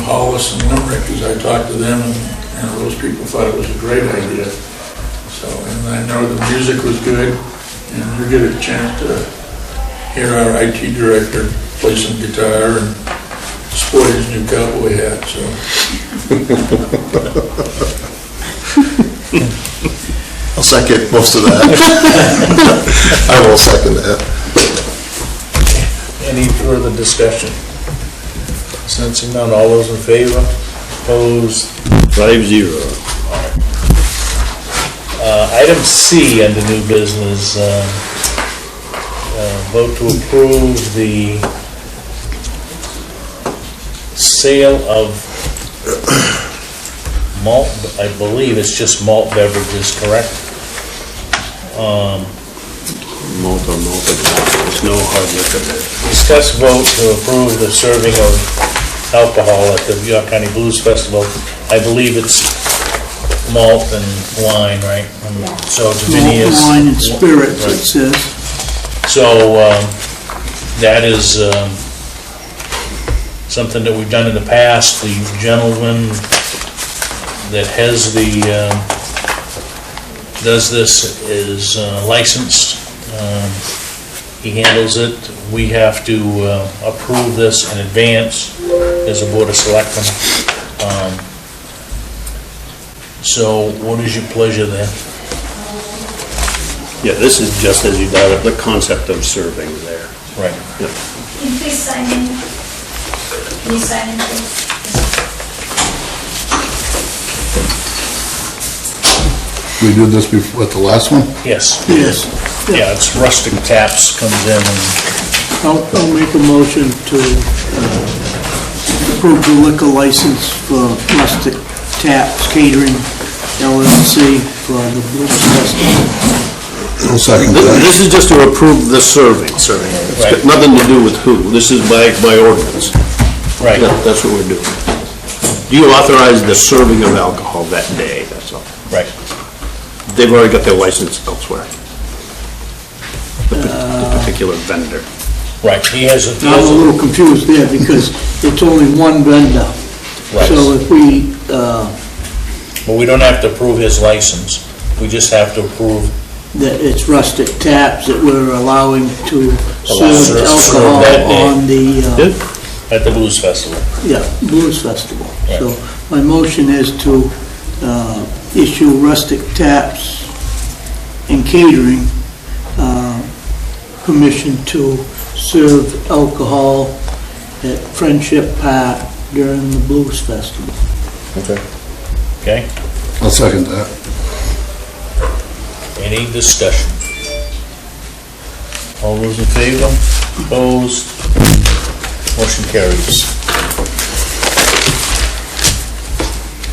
[SPEAKER 5] Hollis and Limerick, as I talked to them, and those people thought it was a great idea. So, and I know the music was good, and we get a chance to hear our IT director play some guitar and sport his new cowboy hat, so.
[SPEAKER 7] I'll second most of that. I will second that.
[SPEAKER 1] Any further discussion? Sensing none, all those in favor? Opposed?
[SPEAKER 4] 5-0.
[SPEAKER 1] Item C under new business, vote to approve the sale of malt, I believe it's just malt beverages, correct?
[SPEAKER 4] Malt, there's no hard liquor there.
[SPEAKER 1] Discuss vote to approve the serving of alcohol at the York County Blues Festival. I believe it's malt and wine, right? So Davinia's.
[SPEAKER 3] Malt, wine, and spirits, it says.
[SPEAKER 1] So that is something that we've done in the past. The gentleman that has does this is licensed. He handles it. We have to approve this in advance as a Board of Selectmen. So what is your pleasure there?
[SPEAKER 4] Yeah, this is just as you got it, the concept of serving there.
[SPEAKER 1] Right.
[SPEAKER 4] Yeah.
[SPEAKER 9] Can you please sign in? Can you sign in, please?
[SPEAKER 6] We did this before, at the last one?
[SPEAKER 1] Yes.
[SPEAKER 3] Yes.
[SPEAKER 1] Yeah, it's rustic taps comes in and,
[SPEAKER 3] I'll make a motion to approve the liquor license for Rustic Taps Catering LLC for the Blues Festival.
[SPEAKER 6] I'll second that.
[SPEAKER 4] This is just to approve the serving.
[SPEAKER 7] Serving.
[SPEAKER 4] It's got nothing to do with who. This is by ordinance.
[SPEAKER 1] right,
[SPEAKER 4] Yeah, that's what we're doing. Do you authorize the serving of alcohol that day? That's all.
[SPEAKER 1] right.
[SPEAKER 4] They've already got their license elsewhere. The particular vendor.
[SPEAKER 1] Right, he has a,
[SPEAKER 3] I'm a little confused there because it's only one vendor. So
[SPEAKER 1] right,
[SPEAKER 3] if we,
[SPEAKER 1] but we don't have to approve his license, we just have to approve,
[SPEAKER 3] that it's Rustic Taps that we're allowing to
[SPEAKER 1] Allow
[SPEAKER 3] serve
[SPEAKER 1] serve
[SPEAKER 3] alcohol
[SPEAKER 1] that day.
[SPEAKER 3] on the,
[SPEAKER 1] at the Blues Festival.
[SPEAKER 3] Blues Festival.
[SPEAKER 1] Right.
[SPEAKER 3] So my motion is to issue Rustic Taps and Catering permission to serve alcohol at Friendship Park during the Blues Festival.
[SPEAKER 7] Okay.
[SPEAKER 1] Okay,
[SPEAKER 6] I'll second that.
[SPEAKER 1] any discussion? All those in favor? Opposed? Motion carries.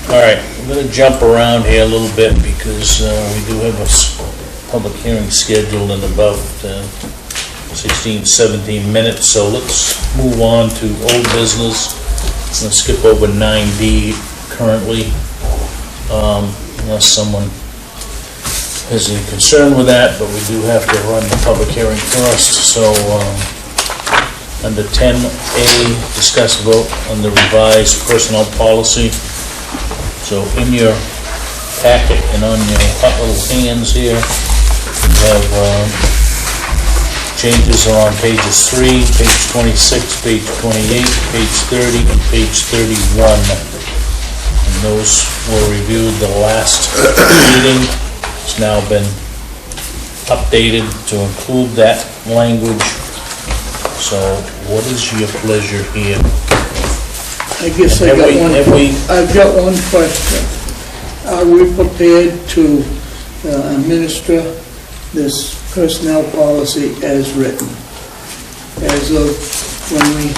[SPEAKER 1] All right, I'm gonna jump around here a little bit because we do have a public hearing scheduled in about 16, 17 minutes, so let's move on to old business. I'm gonna skip over 9D currently, unless someone has any concern with that, but we do have to run the public hearing first. So under 10A, discuss vote on the revised personnel policy. So in your packet and on your hot little hands here, we have changes are on pages 3, page 26, page 28, page 30, and page 31. And those were reviewed the last meeting. It's now been updated to include that language. So what is your pleasure here?
[SPEAKER 3] I guess
[SPEAKER 1] Have we- have we-
[SPEAKER 3] I've got one question. Are we prepared to administer this personnel policy as written? As of when we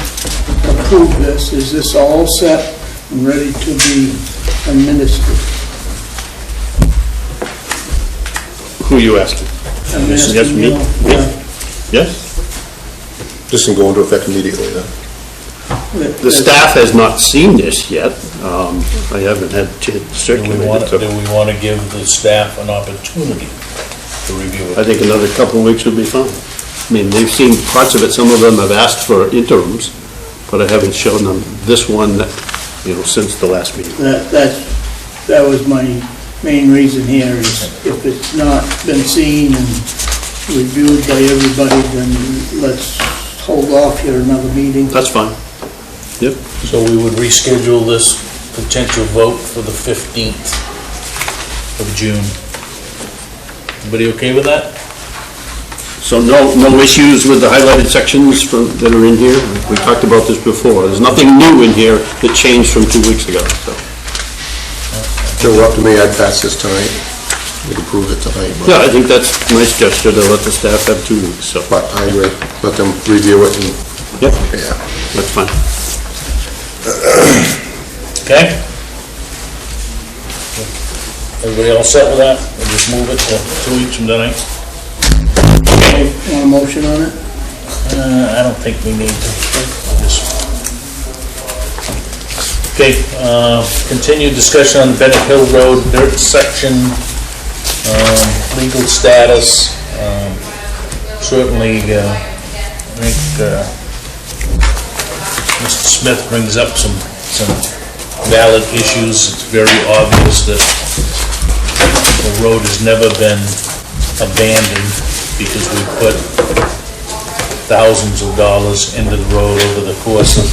[SPEAKER 3] approve this, is this all set and ready to be administered?
[SPEAKER 4] Who are you asking?
[SPEAKER 3] I'm
[SPEAKER 4] Yes,
[SPEAKER 3] asking
[SPEAKER 4] me?
[SPEAKER 3] you,
[SPEAKER 4] Yes?
[SPEAKER 7] This can go into effect immediately then.
[SPEAKER 4] The staff has not seen this yet. I haven't had a chance to
[SPEAKER 1] Do
[SPEAKER 4] circulate
[SPEAKER 1] we
[SPEAKER 4] it.
[SPEAKER 1] want
[SPEAKER 4] so
[SPEAKER 1] to give the staff an opportunity to review
[SPEAKER 4] I
[SPEAKER 1] it?
[SPEAKER 4] think another couple of weeks would be fine. I mean, they've seen parts of it, some of them have asked for interims, but I haven't shown them this one, since the last meeting.
[SPEAKER 3] that was my main reason here, is if it's not been seen and reviewed by everybody, then let's hold off here another meeting.
[SPEAKER 4] That's fine. Yep.
[SPEAKER 1] So we would reschedule this potential vote for the 15th of June. Everybody okay with that?
[SPEAKER 4] So no issues with the highlighted sections that are in here? We talked about this before. There's nothing new in here that changed from 2 weeks ago, so.
[SPEAKER 7] If it were up to me, I'd pass this tonight. We'd approve it tonight, but
[SPEAKER 4] Yeah, I think that's a nice gesture to let the staff have 2 weeks, so.
[SPEAKER 7] I agree. Let them review it and,
[SPEAKER 4] Yep,
[SPEAKER 7] yeah.
[SPEAKER 4] that's fine.
[SPEAKER 1] Okay? Everybody all set with that? We'll just move it to 2 weeks from tonight?
[SPEAKER 3] Want a motion on it?
[SPEAKER 1] I don't think we need to. Just- Okay, continued discussion on the Bennett Hill Road dirt section, legal status. Certainly, I think Mr. Smith brings up some valid issues. It's very obvious that the road has never been abandoned because we put thousands of dollars into the road over the course of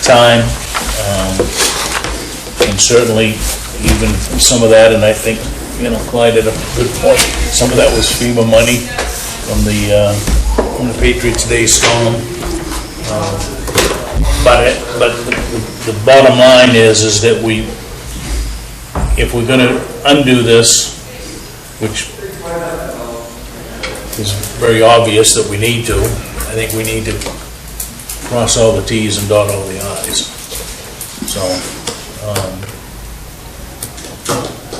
[SPEAKER 1] time. And certainly, even some of that, and I think, Clyde had a good point. Some of that was FEMA money from the Patriots Day storm. But the bottom line is that if we're gonna undo this, which is very obvious that we need to, I think we need to cross all the Ts and dot all the Is. So,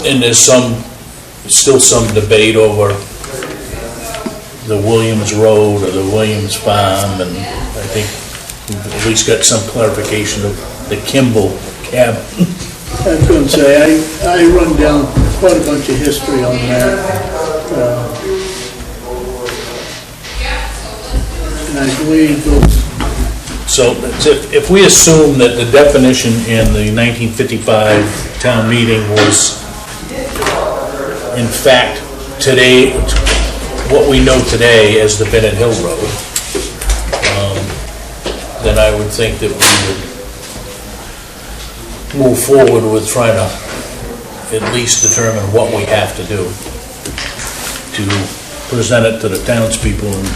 [SPEAKER 1] and there's still some debate over the Williams Road or the Williams Farm, and I think we've at least got some clarification of the Kimball cabin.
[SPEAKER 3] I was going to say, I run down quite a bunch of history on that. And I believe those...
[SPEAKER 1] So if we assume that the definition in the 1955 town meeting was, in fact, today, what we know today as the Bennett Hill Road, then I would think that we would move forward with trying to at least determine what we have to do to present it to the townspeople and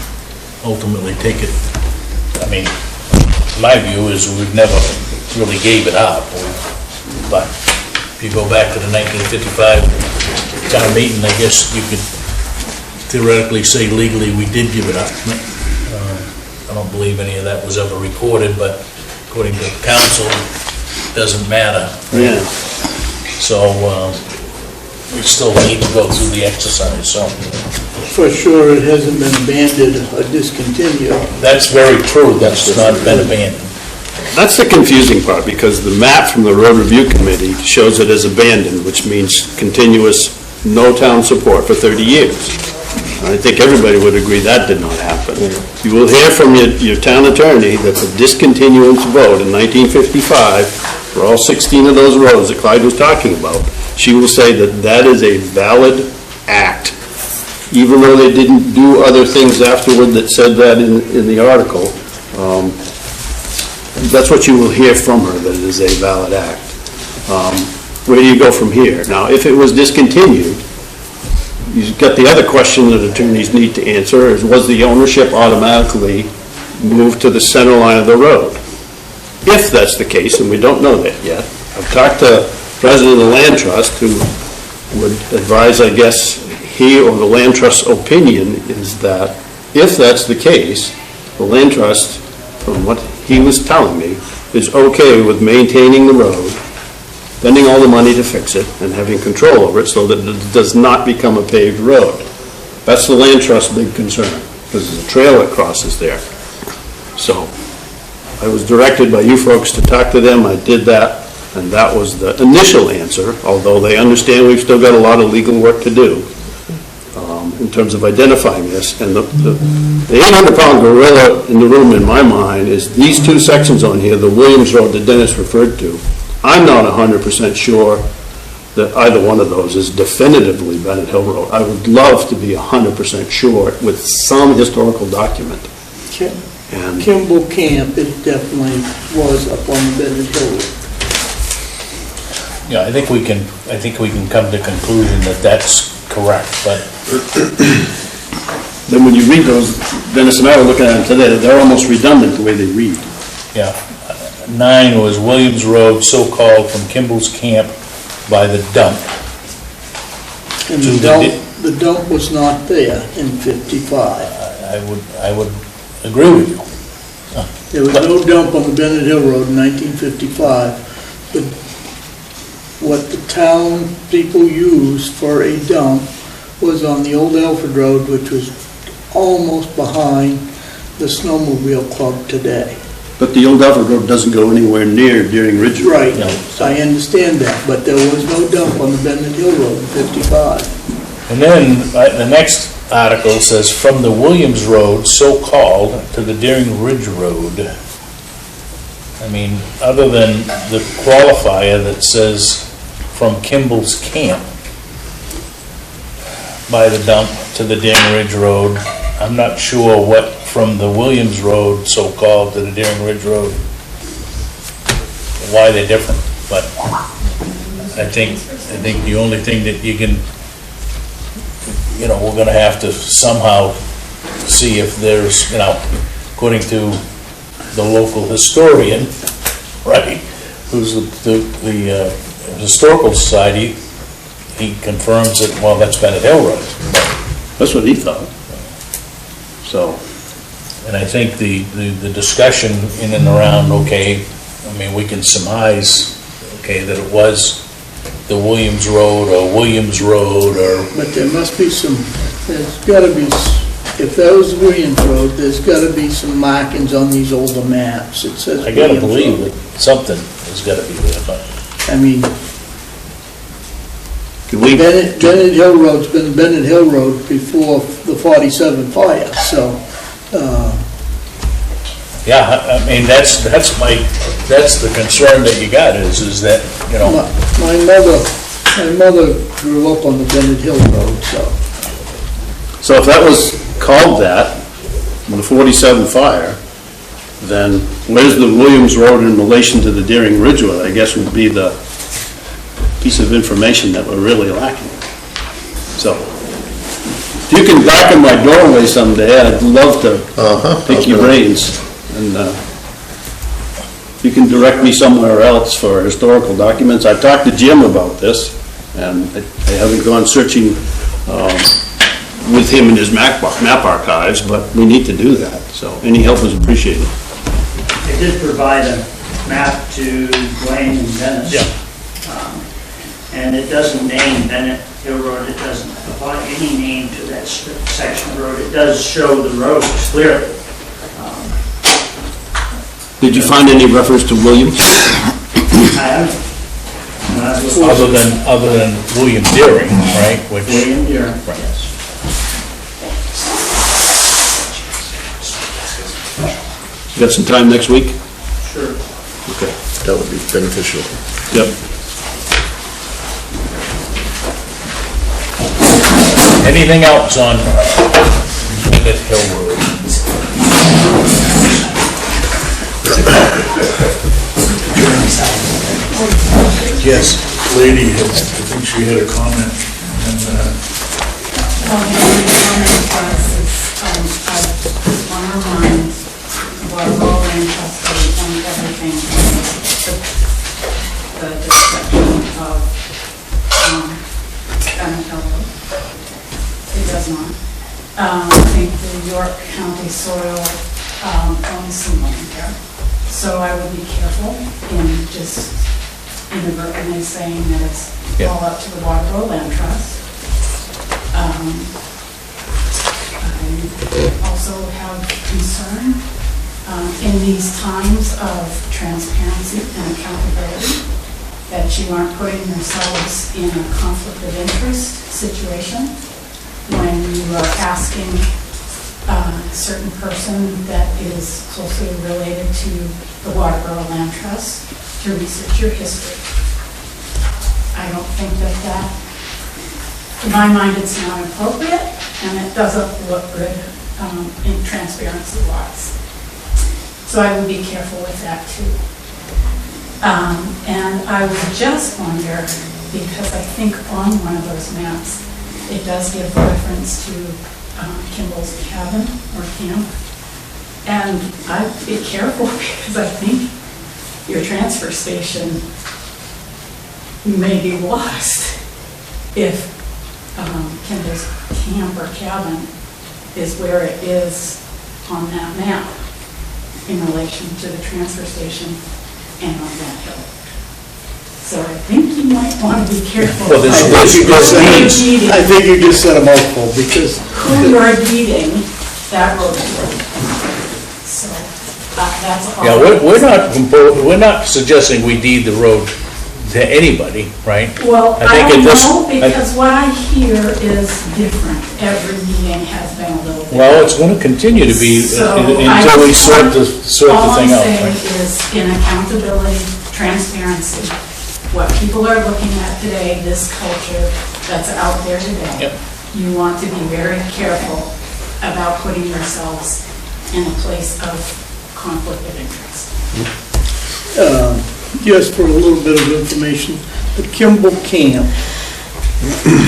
[SPEAKER 1] ultimately take it. I mean, my view is we've never really gave it up, but if you go back to the 1955 town meeting, I guess you could theoretically say legally we did give it up. I don't believe any of that was ever recorded, but according to council, it doesn't matter.
[SPEAKER 4] Yeah.
[SPEAKER 1] So we still need to go through the exercise, so.
[SPEAKER 3] For sure, it hasn't been abandoned or discontinued.
[SPEAKER 1] That's very true, that's not been abandoned.
[SPEAKER 4] That's the confusing part, because the map from the Road Review Committee shows it as abandoned, which means continuous, no town support for 30 years. I think everybody would agree that did not happen. You will hear from your town attorney that the discontinuance vote in 1955 for all 16 of those roads that Clyde was talking about, she will say that that is a valid act, even though they didn't do other things afterward that said that in the article. That's what you will hear from her, that it is a valid act. Where do you go from here? Now, if it was discontinued, you've got the other question that attorneys need to answer, is was the ownership automatically moved to the center line of the road? If that's the case, and we don't know that yet, I've talked to the president of the land trust, who would advise, I guess, he or the land trust's opinion is that if that's the case, the land trust, from what he was telling me, is okay with maintaining the road, spending all the money to fix it, and having control over it so that it does not become a paved road. That's the land trust's big concern, because there's a trail that crosses there. So I was directed by you folks to talk to them. I did that, and that was the initial answer, although they understand we've still got a lot of legal work to do in terms of identifying this. And the 800-pound gorilla in the room in my mind is these two sections on here, the Williams Road that Dennis referred to. I'm not 100% sure that either one of those is definitively Bennett Hill Road. I would love to be 100% sure with some historical document. And
[SPEAKER 3] Kimball Camp, it definitely was up on the Bennett Hill Road.
[SPEAKER 1] Yeah, I think we can come to the conclusion that that's correct, but
[SPEAKER 4] then when you read those, Dennis and I were looking at them today, they're almost redundant the way they read.
[SPEAKER 1] yeah. 9 was Williams Road, so-called, from Kimball's Camp by the dump.
[SPEAKER 3] And the dump was not there in 55.
[SPEAKER 1] I would agree with you.
[SPEAKER 3] There was no dump on the Bennett Hill Road in 1955. But what the town people used for a dump was on the old Alfred Road, which was almost behind the snowmobile club today.
[SPEAKER 4] But the old Alfred Road doesn't go anywhere near Deering Ridge Road.
[SPEAKER 3] Right, I understand that, but there was no dump on the Bennett Hill Road in 55.
[SPEAKER 1] And then the next article says, from the Williams Road, so-called, to the Deering Ridge Road. I mean, other than the qualifier that says from Kimball's Camp by the dump to the Deering Ridge Road, I'm not sure what from the Williams Road, so-called, to the Deering Ridge Road, why they're different, but I think the only thing that you can, we're gonna have to somehow see if there's, according to the local historian, right, who's the Historical Society, he confirms that, well, that's Bennett Hill Road.
[SPEAKER 4] That's what he thought. So,
[SPEAKER 1] And I think the discussion in and around, okay, I mean, we can surmise, okay, that it was the Williams Road or Williams Road or,
[SPEAKER 3] But there must be there's gotta be, if that was Williams Road, there's gotta be some markings on these older maps. It says
[SPEAKER 1] I gotta
[SPEAKER 3] Williams
[SPEAKER 1] believe
[SPEAKER 3] Road.
[SPEAKER 1] that something has gotta be there, but.
[SPEAKER 3] I mean,
[SPEAKER 4] can we,
[SPEAKER 3] Bennett Hill Road's been Bennett Hill Road before the 47 fire, so,
[SPEAKER 1] Yeah, I mean, that's the concern that you got is that,
[SPEAKER 3] my mother grew up on the Bennett Hill Road,
[SPEAKER 4] so if that was called that, the 47 fire, then where's the Williams Road in relation to the Deering Ridgewood, I guess would be the piece of information that we're really lacking. So, if you can darken my doorway someday, I'd love to pick your brains. And you can direct me somewhere else for historical documents. I've talked to Jim about this, and I haven't gone searching with him in his map archives, but we need to do that. So any help is appreciated.
[SPEAKER 8] They did provide a map to Blaine and Dennis.
[SPEAKER 1] Yeah.
[SPEAKER 8] And it doesn't name Bennett Hill Road, it doesn't apply any name to that section of road. It does show the road clearly.
[SPEAKER 4] Did you find any reference to Williams?
[SPEAKER 8] I haven't.
[SPEAKER 1] Other than William Deering, right, which.
[SPEAKER 8] William Deering,
[SPEAKER 1] Right.
[SPEAKER 8] yes.
[SPEAKER 4] You got some time next week?
[SPEAKER 8] Sure.
[SPEAKER 4] Okay.
[SPEAKER 7] That would be beneficial.
[SPEAKER 4] Yep.
[SPEAKER 1] Anything else on Bennett Hill Road? Yes.
[SPEAKER 5] Lady had, I think she had a comment, and,
[SPEAKER 9] The only comment was, I want to remind Waterboro and Trustee and everything, the description of Bennett Hill Road. It does not. I think the York County Soil owns some land there. So I would be careful in just inadvertently saying that it's all up to the Waterboro Land Trust. I also have concern in these times of transparency and accountability that you aren't putting yourselves in a conflict of interest situation when you are asking a certain person that is closely related to the Waterboro Land Trust to research your history. I don't think that, in my mind, it's not appropriate, and it doesn't look good in transparency-wise. So I would be careful with that, too. And I would just wonder, because I think on one of those maps, it does give reference to Kimball's cabin or camp. And I'd be careful because I think your transfer station may be lost if Kimball's camp or cabin is where it is on that map in relation to the transfer station and on that hill. So I think you might want to be careful.
[SPEAKER 1] Well,
[SPEAKER 3] I think you just said a mouthful, because
[SPEAKER 9] who you are deeding that road to. So that's all.
[SPEAKER 1] Yeah, we're not suggesting we deed the road to anybody, right?
[SPEAKER 9] Well,
[SPEAKER 1] I
[SPEAKER 9] I
[SPEAKER 1] think
[SPEAKER 9] don't
[SPEAKER 1] at this-
[SPEAKER 9] know, because what I hear is different. Every meeting has been a little different.
[SPEAKER 1] Well, it's going to continue to be
[SPEAKER 9] So
[SPEAKER 1] until we sort the thing out,
[SPEAKER 9] All I'm saying
[SPEAKER 1] right?
[SPEAKER 9] is in accountability, transparency, what people are looking at today, this culture that's out there today.
[SPEAKER 1] Yep.
[SPEAKER 9] You want to be very careful about putting yourselves in a place of conflict of interest.
[SPEAKER 3] just for a little bit of information, the Kimball camp,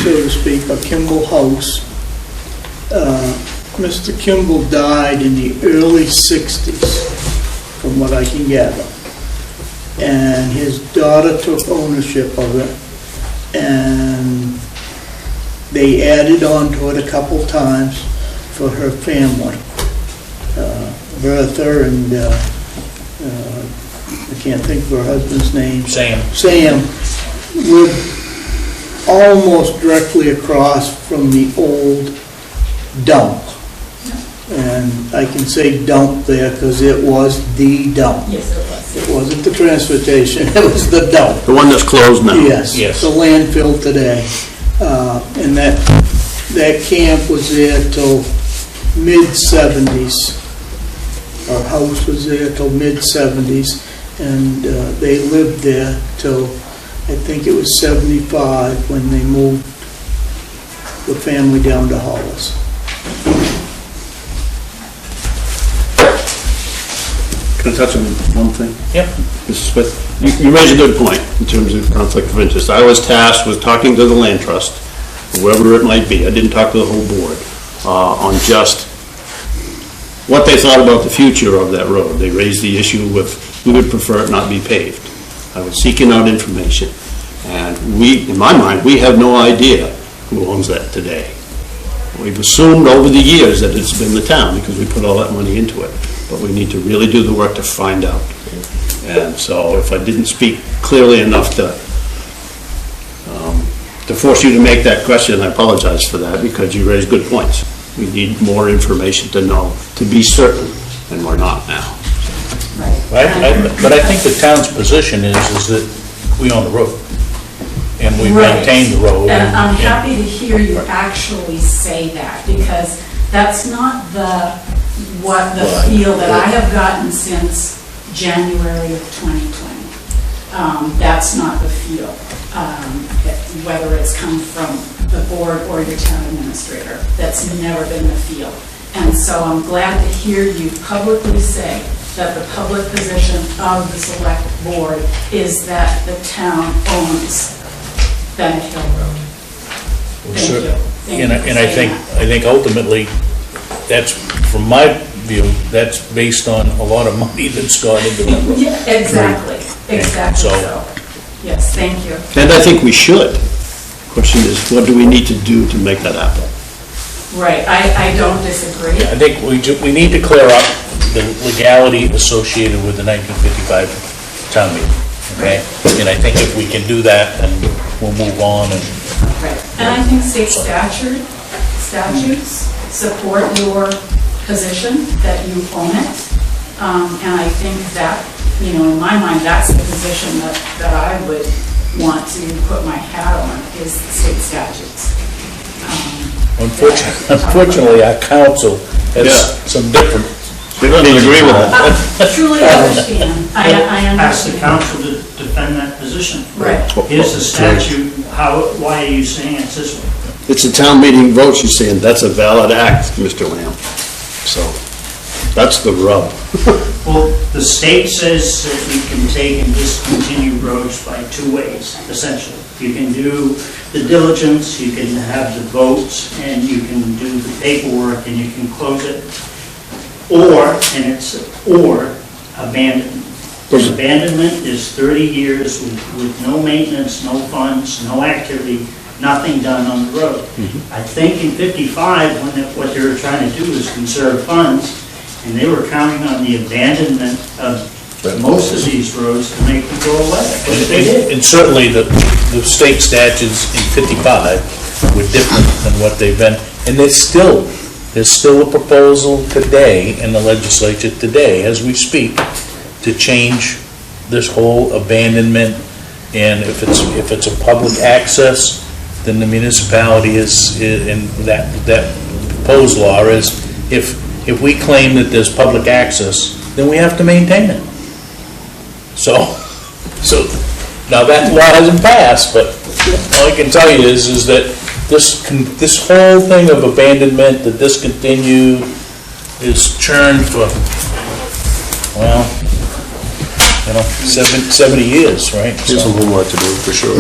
[SPEAKER 3] so to speak, a Kimball house. Mr. Kimball died in the early 60s, from what I can gather. And his daughter took ownership of it, and they added on to it a couple times for her family. Bertha and, I can't think of her husband's name.
[SPEAKER 1] Sam.
[SPEAKER 3] Sam lived almost directly across from the old dump. And I can say dump there because it was the dump.
[SPEAKER 9] Yes, it was.
[SPEAKER 3] It wasn't the transfer station, it was the dump.
[SPEAKER 4] The one that's closed now?
[SPEAKER 3] Yes,
[SPEAKER 1] Yes.
[SPEAKER 3] the landfill today. And that camp was there till mid-70s. Our house was there till mid-70s, and they lived there till, I think it was 75 when they moved the family down to Hollis.
[SPEAKER 4] Can I touch on one thing?
[SPEAKER 1] Yep.
[SPEAKER 4] Mrs. Smith, you raise a good point in terms of conflict of interest. I was tasked with talking to the land trust, whoever it might be, I didn't talk to the whole board, on just what they thought about the future of that road. They raised the issue with, we would prefer it not be paved. I was seeking out information, and in my mind, we have no idea who owns that today. We've assumed over the years that it's been the town, because we put all that money into it, but we need to really do the work to find out. And so if I didn't speak clearly enough to force you to make that question, I apologize for that, because you raised good points. We need more information to know, to be certain, and we're not now.
[SPEAKER 1] But I think the town's position is that we own the road, and we
[SPEAKER 9] Right.
[SPEAKER 1] maintain the road.
[SPEAKER 9] And I'm happy to hear you actually say that, because that's not the feel that I have gotten since January of 2020. That's not the feel, whether it's come from the board or your town administrator. That's never been the feel. And so I'm glad to hear you publicly say that the public position of the select board is that the town owns Bennett Hill Road. Thank you. Thank
[SPEAKER 1] And
[SPEAKER 9] you for
[SPEAKER 1] I
[SPEAKER 9] saying
[SPEAKER 1] think, ultimately, that's, from my view, that's based on a lot of money that's gone into that road.
[SPEAKER 9] Yeah, exactly, exactly
[SPEAKER 1] So-
[SPEAKER 9] so. Yes, thank you.
[SPEAKER 4] And I think we should. Question is, what do we need to do to make that happen?
[SPEAKER 9] Right, I don't disagree.
[SPEAKER 1] I think we need to clear up the legality associated with the 1955 town meeting, okay? And I think if we can do that, then we'll move on and...
[SPEAKER 9] Right. And I think state statutes support your position that you own it. And I think that, in my mind, that's the position that I would want to put my hat on, is state statutes.
[SPEAKER 1] Unfortunately, our council has some different...
[SPEAKER 4] We don't agree with that.
[SPEAKER 9] Truly understand. I
[SPEAKER 8] Ask the
[SPEAKER 9] understand.
[SPEAKER 8] council to defend that position.
[SPEAKER 9] Right.
[SPEAKER 8] Here's the statute, why are you saying it's this way?
[SPEAKER 4] It's a town meeting vote, she's saying that's a valid act, Mr. Lamb. So, that's the rub.
[SPEAKER 8] Well, the state says that you can take and discontinue roads by two ways, essentially. You can do the diligence, you can have the votes, and you can do the paperwork, and you can close it. Or abandonment. Abandonment is 30 years with no maintenance, no funds, no activity, nothing done on the road. I think in 55, what they were trying to do was conserve funds, and they were counting on the abandonment of most of these roads to make them go away. Which they did.
[SPEAKER 1] And certainly, the state statutes in 55 were different than what they've been. And there's still a proposal today in the legislature today, as we speak, to change this whole abandonment. And if it's a public access, then the municipality is, in that proposed law is, if we claim that there's public access, then we have to maintain it. So now that law hasn't passed, but all I can tell you is that this whole thing of abandonment, the discontinued, is churned for, well, 70 years, right?
[SPEAKER 7] There's a whole lot to do, for sure.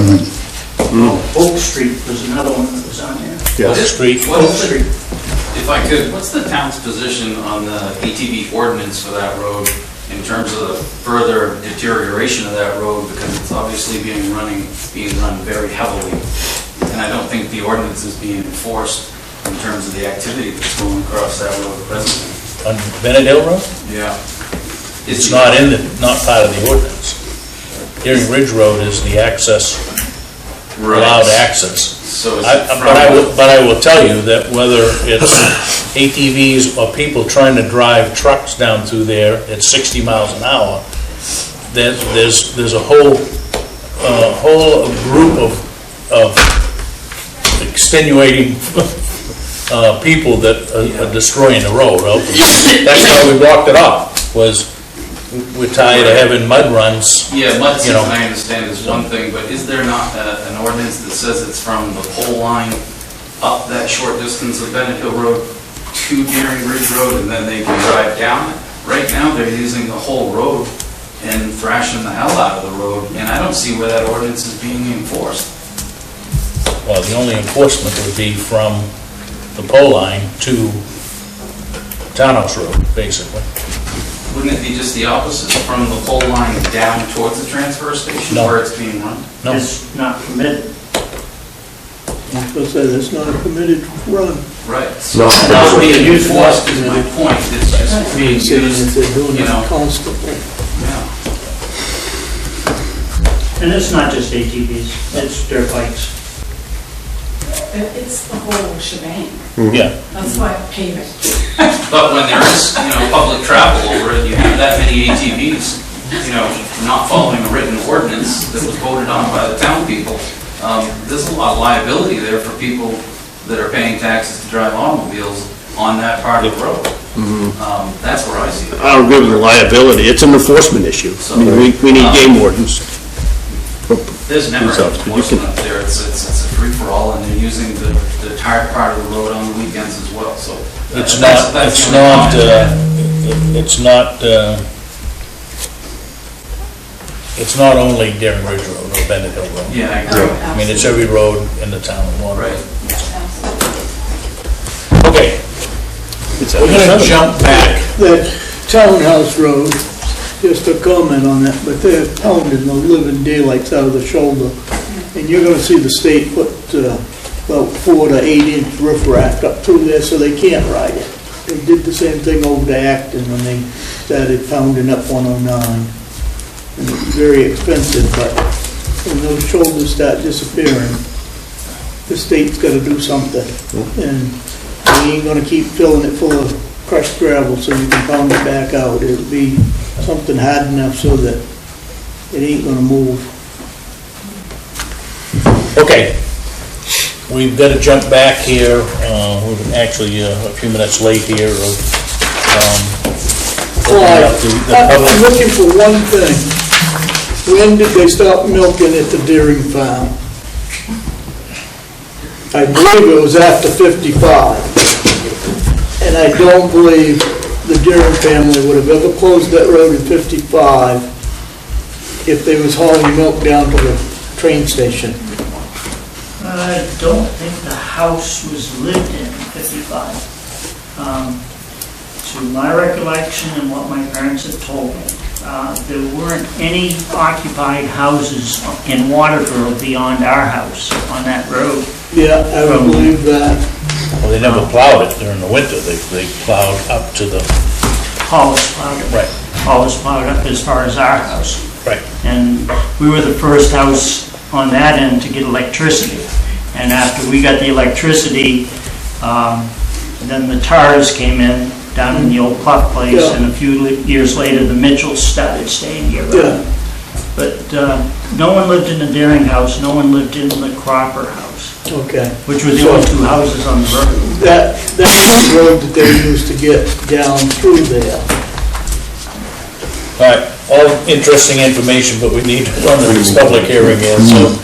[SPEAKER 8] Oak Street was another one that was on there.
[SPEAKER 7] Yes.
[SPEAKER 1] Street.
[SPEAKER 8] Oak Street.
[SPEAKER 10] If I could, what's the town's position on the ATV ordinance for that road in terms of the further deterioration of that road? Because it's obviously being run very heavily. And I don't think the ordinance is being enforced in terms of the activity that's going across that road presently.
[SPEAKER 1] On Bennett Hill Road?
[SPEAKER 10] Yeah.
[SPEAKER 1] It's not not part of the ordinance. Deering Ridge Road is the access, allowed access.
[SPEAKER 10] So is
[SPEAKER 1] I-
[SPEAKER 10] it from...
[SPEAKER 1] But I will tell you that whether it's ATVs or people trying to drive trucks down through there at 60 miles an hour, there's a whole group of extenuating people that are destroying the road. That's how we walked it off, was we're tired of having mud runs.
[SPEAKER 10] Yeah, mud season, I understand, is one thing, but is there not an ordinance that says it's from the pole line up that short distance of Bennett Hill Road to Deering Ridge Road, and then they can drive down it? Right now, they're using the whole road and thrashing the hell out of the road, and I don't see where that ordinance is being enforced.
[SPEAKER 1] Well, the only enforcement would be from the pole line to Townhouse Road, basically.
[SPEAKER 10] Wouldn't it be just the opposite, from the pole line down towards the transfer station
[SPEAKER 1] No.
[SPEAKER 10] where it's being run?
[SPEAKER 1] No,
[SPEAKER 8] It's not permitted.
[SPEAKER 3] I say that's not a permitted run.
[SPEAKER 10] Right.
[SPEAKER 7] No.
[SPEAKER 10] It's not being enforced is my point, it's just being
[SPEAKER 3] Saying that
[SPEAKER 10] used,
[SPEAKER 3] they're doing
[SPEAKER 10] you know.
[SPEAKER 3] it constantly.
[SPEAKER 10] yeah.
[SPEAKER 8] And it's not just ATVs, it's dirt bikes.
[SPEAKER 9] It's the whole shebang.
[SPEAKER 1] yeah.
[SPEAKER 9] That's why I pave it.
[SPEAKER 10] But when there is, public travel over it, you have that many ATVs, not following a written ordinance that was voted on by the town people, there's a lot of liability there for people that are paying taxes to drive automobiles on that part of the road. That's where I see it.
[SPEAKER 4] I don't agree with the liability, it's an enforcement issue. I mean, we need game wardens.
[SPEAKER 10] There's never
[SPEAKER 4] So, you
[SPEAKER 10] enforcement
[SPEAKER 4] can-
[SPEAKER 10] up there, it's a free-for-all, and they're using the entire part of the road on the weekends as well, so.
[SPEAKER 1] It's
[SPEAKER 10] that's
[SPEAKER 1] not,
[SPEAKER 10] the only comment.
[SPEAKER 1] it's not only Deering Ridge Road or Bennett Hill Road.
[SPEAKER 10] Yeah, I agree.
[SPEAKER 1] I mean, it's every road in the town of Waterboro.
[SPEAKER 10] Right.
[SPEAKER 1] Okay, we're gonna jump back.
[SPEAKER 3] That Townhouse Road, just a comment on that, but they're pounding the living daylights out of the shoulder. And you're gonna see the state put about 4 to 8 inch riprap up through there so they can't ride it. They did the same thing over to Acton when they started pounding up 109. And it's very expensive, but when those shoulders start disappearing, the state's gotta do something. And we ain't gonna keep filling it full of crushed gravel so you can pound it back out. It'll be something hard enough so that it ain't gonna move.
[SPEAKER 1] Okay, we've got to jump back here, we're actually a few minutes late here.
[SPEAKER 3] I'm looking for one thing. When did they stop milking at the Deering Farm? I believe it was after 55. And I don't believe the Deering family would have ever closed that road in 55 if they was hauling milk down to the train station.
[SPEAKER 8] I don't think the house was lived in 55. To my recollection and what my parents have told me, there weren't any occupied houses in Waterboro beyond our house on that road.
[SPEAKER 3] Yeah, I would believe that.
[SPEAKER 1] Well, they never plowed it during the winter, they plowed up to the,
[SPEAKER 8] All was plowed up.
[SPEAKER 1] right,
[SPEAKER 8] All was plowed up as far as our house.
[SPEAKER 1] right.
[SPEAKER 8] And we were the first house on that end to get electricity. And after we got the electricity, then the Tars came in down in the old Clough place,
[SPEAKER 3] Yeah.
[SPEAKER 8] and a few years later, the Mitchells started staying here.
[SPEAKER 3] Yeah.
[SPEAKER 8] But no one lived in the Deering house, no one lived in the Cropper house,
[SPEAKER 3] Okay.
[SPEAKER 8] which were the only two houses on the road.
[SPEAKER 3] That's the road that they used to get down through there.
[SPEAKER 1] All right, all interesting information, but we need to run this public hearing in, so,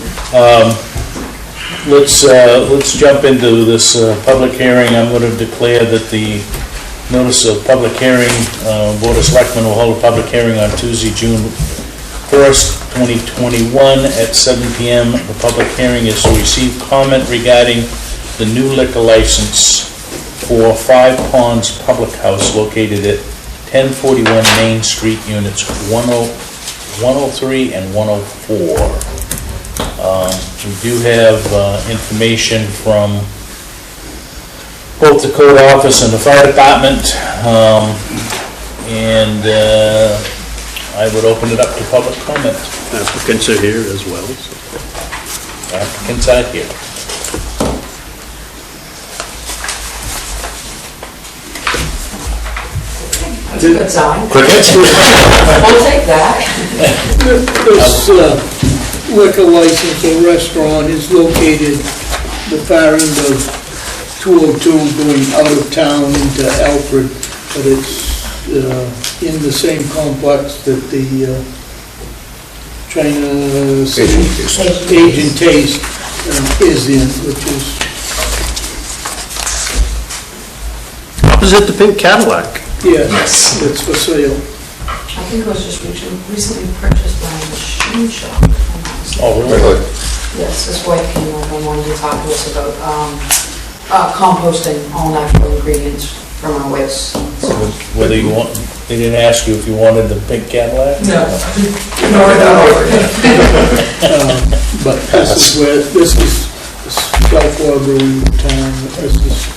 [SPEAKER 1] let's jump into this public hearing. I'm gonna declare that the notice of public hearing, Board of Selectmen will hold a public hearing on Tuesday, June 1st, 2021 at 7 PM. The public hearing is to receive comment regarding the new liquor license for Five Ponds Public House located at 1041 Main Street, Units 103 and 104. We do have information from both the code office and the fire department, and I would open it up to public comment.
[SPEAKER 4] Applicants are here as well.
[SPEAKER 1] Applicants are here.
[SPEAKER 11] That's a good sign.
[SPEAKER 1] Crickets?
[SPEAKER 11] We'll take that.
[SPEAKER 3] This liquor license or restaurant is located the far end of 202 going out of town into Alfred, but it's in the same complex that the China Asian Taste is in, which is
[SPEAKER 4] Opposite the pink Cadillac.
[SPEAKER 3] yes, it's for sale.
[SPEAKER 11] I think it was just recently purchased by a machine shop. if I'm not mistaken.
[SPEAKER 1] Oh, really?
[SPEAKER 11] Yes, his wife came over and wanted to talk to us about composting all natural ingredients from our waste.
[SPEAKER 1] Whether you want, they didn't ask you if you wanted the pink Cadillac?
[SPEAKER 11] No. Nor that over.
[SPEAKER 3] But this is where, this is South Waterboro town, this is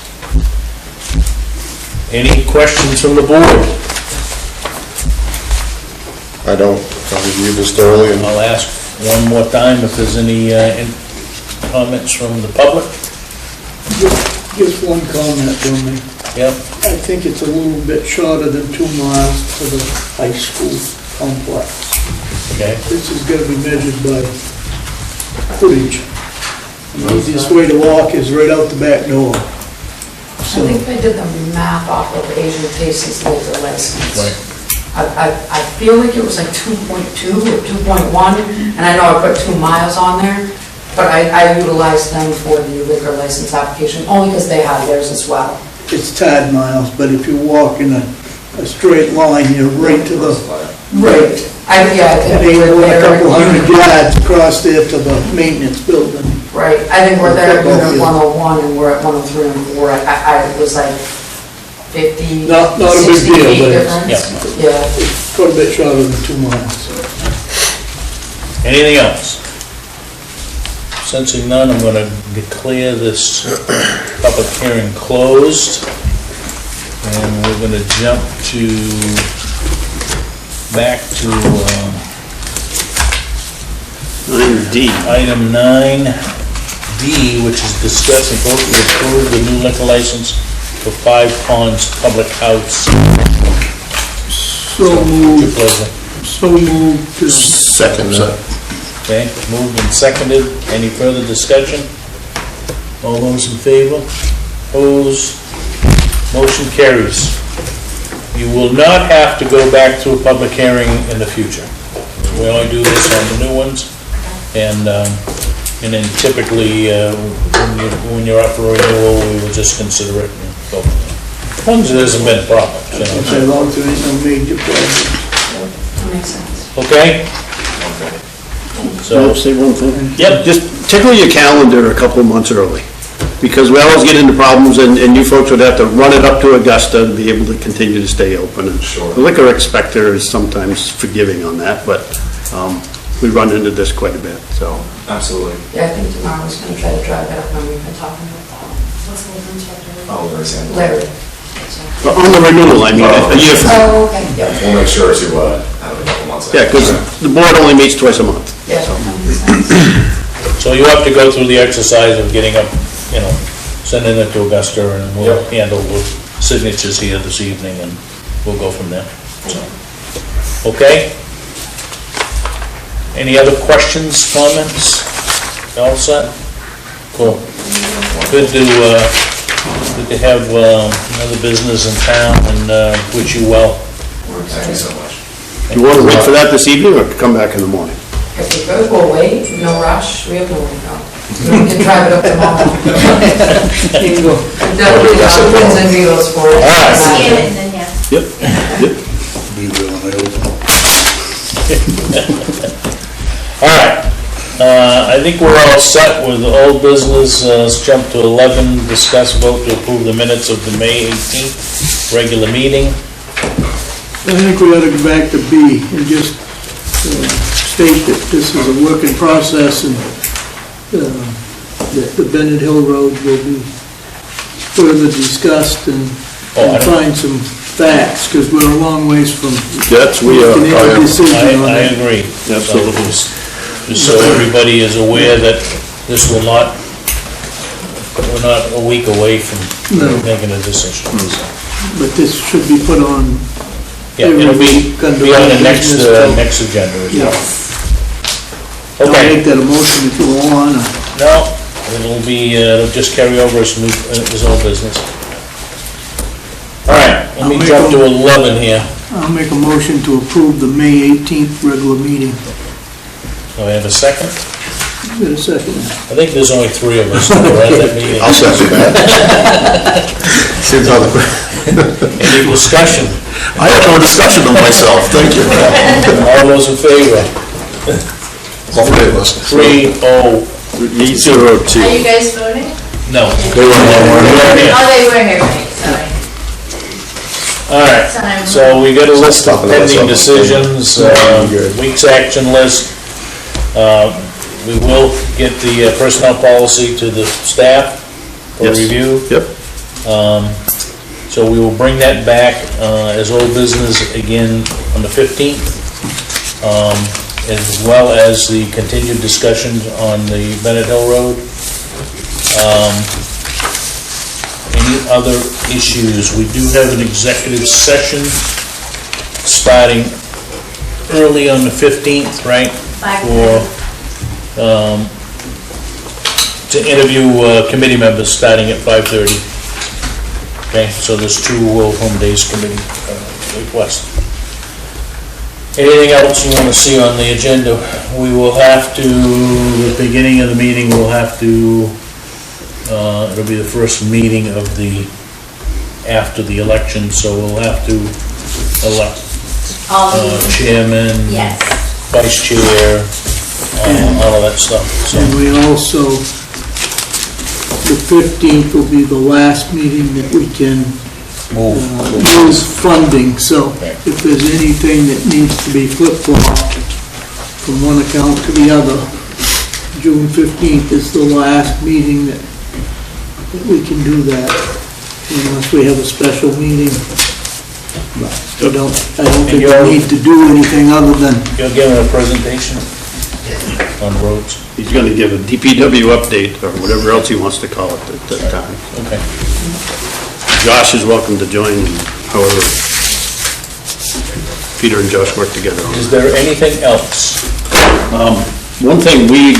[SPEAKER 1] Any questions from the board?
[SPEAKER 7] I don't, I'll review this thoroughly and
[SPEAKER 1] I'll ask one more time if there's any comments from the public.
[SPEAKER 3] just one comment from me.
[SPEAKER 1] Yep.
[SPEAKER 3] I think it's a little bit shorter than 2 miles to the high school complex.
[SPEAKER 1] Okay.
[SPEAKER 3] This is gonna be measured by footage. The easiest way to walk is right out the back door.
[SPEAKER 11] I think they did the math off of Asian Taste's liquor license.
[SPEAKER 1] Right.
[SPEAKER 11] I feel like it was like 2.2 or 2.1, and I know I put 2 miles on there, but I utilized them for the liquor license application, only because they had theirs as well.
[SPEAKER 3] It's tad miles, but if you walk in a straight line, you're right to the,
[SPEAKER 11] Right. I
[SPEAKER 3] and they
[SPEAKER 11] think
[SPEAKER 3] were
[SPEAKER 11] we're
[SPEAKER 3] a
[SPEAKER 11] there.
[SPEAKER 3] couple hundred yards across there to the maintenance building.
[SPEAKER 11] Right, I think we're there at unit 101 and we're at 103 and 4. I was like 50,
[SPEAKER 3] Not a big
[SPEAKER 11] 60
[SPEAKER 3] deal,
[SPEAKER 11] feet
[SPEAKER 3] but
[SPEAKER 11] difference. Yeah.
[SPEAKER 3] it's quite a bit shorter than 2 miles.
[SPEAKER 1] Anything else? Sensing none, I'm going to declare this public hearing closed. And we're going to jump back to
[SPEAKER 4] 9D.
[SPEAKER 1] item 9D, which is discuss and vote to approve the new liquor license for Five Ponds Public House.
[SPEAKER 3] So
[SPEAKER 1] Your
[SPEAKER 3] moved,
[SPEAKER 1] pleasure.
[SPEAKER 3] so moved.
[SPEAKER 7] second that.
[SPEAKER 1] Okay, moved and seconded. Any further discussion? All those in favor? Opposed? Motion carries. You will not have to go back to a public hearing in the future. We only do this on the new ones, and then typically, when you're up for renewal, we will just consider it and go. As long as there hasn't been problems, you know.
[SPEAKER 3] As long as there ain't no major problem.
[SPEAKER 11] That makes sense.
[SPEAKER 1] Okay?
[SPEAKER 4] So,
[SPEAKER 1] So,
[SPEAKER 4] say one thing?
[SPEAKER 1] yep,
[SPEAKER 4] Just tickle your calendar a couple of months early, because we always get into problems, and you folks would have to run it up to Augusta to be able to continue to stay open. And
[SPEAKER 2] Sure.
[SPEAKER 4] The liquor inspector is sometimes forgiving on that, but we run into this quite a bit, so.
[SPEAKER 2] Absolutely.
[SPEAKER 11] Yeah, I think tomorrow was going to try to drive it up when we've been talking about that. What's the difference?
[SPEAKER 2] Oh, very simple.
[SPEAKER 11] Larry.
[SPEAKER 4] But on the renewal, I mean, a year from now.
[SPEAKER 11] Oh, okay, yeah.
[SPEAKER 2] We'll make sure to have it a couple months.
[SPEAKER 4] Yeah, because the board only meets twice a month.
[SPEAKER 11] Yeah, that makes sense.
[SPEAKER 1] so you have to go through the exercise of getting up, you know, sending it to Augusta, and we'll
[SPEAKER 2] Yep.
[SPEAKER 1] handle the signatures here this evening, and we'll go from there. So, okay? Any other questions, comments? All set? Cool. Good to have another business in town, and wish you well.
[SPEAKER 2] Thank you so much.
[SPEAKER 4] You want to wait for that this evening, or come back in the morning?
[SPEAKER 11] If we could, we'll wait, no rush, we have no way to go. We can drive it up tomorrow. Definitely, pins and needles for it.
[SPEAKER 1] All right.
[SPEAKER 11] Scan
[SPEAKER 12] it, then yes.
[SPEAKER 4] Yep.
[SPEAKER 5] Be there when they open.
[SPEAKER 1] All right, I think we're all set with old business. Let's jump to 11, discuss vote to approve the minutes of the May 18th regular meeting.
[SPEAKER 3] I think we ought to go back to B and just state that this is a work in process and that the Bennett Hill Road will be further discussed and find some facts, because we're a long ways from making any decision on
[SPEAKER 1] I
[SPEAKER 3] that.
[SPEAKER 1] agree.
[SPEAKER 4] Absolutely.
[SPEAKER 1] Just so everybody is aware that this will not, we're not a week away from making a decision.
[SPEAKER 3] But this should be put on.
[SPEAKER 1] Yeah, it'll be
[SPEAKER 3] Every
[SPEAKER 1] on the
[SPEAKER 3] week under
[SPEAKER 1] next agenda as
[SPEAKER 3] Yeah.
[SPEAKER 1] well.
[SPEAKER 3] I'll
[SPEAKER 1] Okay,
[SPEAKER 3] make that a motion if you want.
[SPEAKER 1] no, it'll just carry over as old business. All right, let me
[SPEAKER 3] I'll make
[SPEAKER 1] jump to
[SPEAKER 3] a-
[SPEAKER 1] 11 here.
[SPEAKER 3] I'll make a motion to approve the May 18th regular meeting.
[SPEAKER 1] Do I have a second?
[SPEAKER 3] Wait a second.
[SPEAKER 1] I think there's only 3 of us that were at that meeting.
[SPEAKER 7] I'll second that. Seems how the...
[SPEAKER 1] Any discussion?
[SPEAKER 7] I had no discussion of myself, thank you.
[SPEAKER 1] All those in favor?
[SPEAKER 7] All three of us.
[SPEAKER 1] 3-0.
[SPEAKER 11] Are you guys voting?
[SPEAKER 1] No.
[SPEAKER 7] They were
[SPEAKER 1] Yeah.
[SPEAKER 11] Oh, they were here, right, sorry.
[SPEAKER 1] All right, so we got a list of pending decisions, week's action list. We will get the personnel policy to the staff for
[SPEAKER 4] Yes.
[SPEAKER 1] review.
[SPEAKER 4] Yep.
[SPEAKER 1] So we will bring that back as old business again on the 15th, as well as the continued discussions on the Bennett Hill Road. Any other issues? We do have an executive session starting early on the 15th, right? To interview committee members starting at 5:30. Okay, so there's 2 home days committee requests. Anything else you want to see on the agenda? We will have to, at the beginning of the meeting, we'll have to, it'll be the first meeting of after the election, so we'll have to elect chairman,
[SPEAKER 11] Yes.
[SPEAKER 1] vice chair, all of that stuff, so.
[SPEAKER 3] And we also, the 15th will be the last meeting that we can use funding, so if there's anything that needs to be flip-flopped from one account to the other, June 15th is the last meeting that we can do that, unless we have a special meeting. But I don't think we need to do anything other than,
[SPEAKER 1] You'll give him a presentation on roads?
[SPEAKER 4] He's gonna give a DPW update, or whatever else he wants to call it at that time.
[SPEAKER 1] Okay.
[SPEAKER 4] Josh is welcome to join, however, Peter and Josh work together on it.
[SPEAKER 1] Is there anything else?
[SPEAKER 4] One thing, we're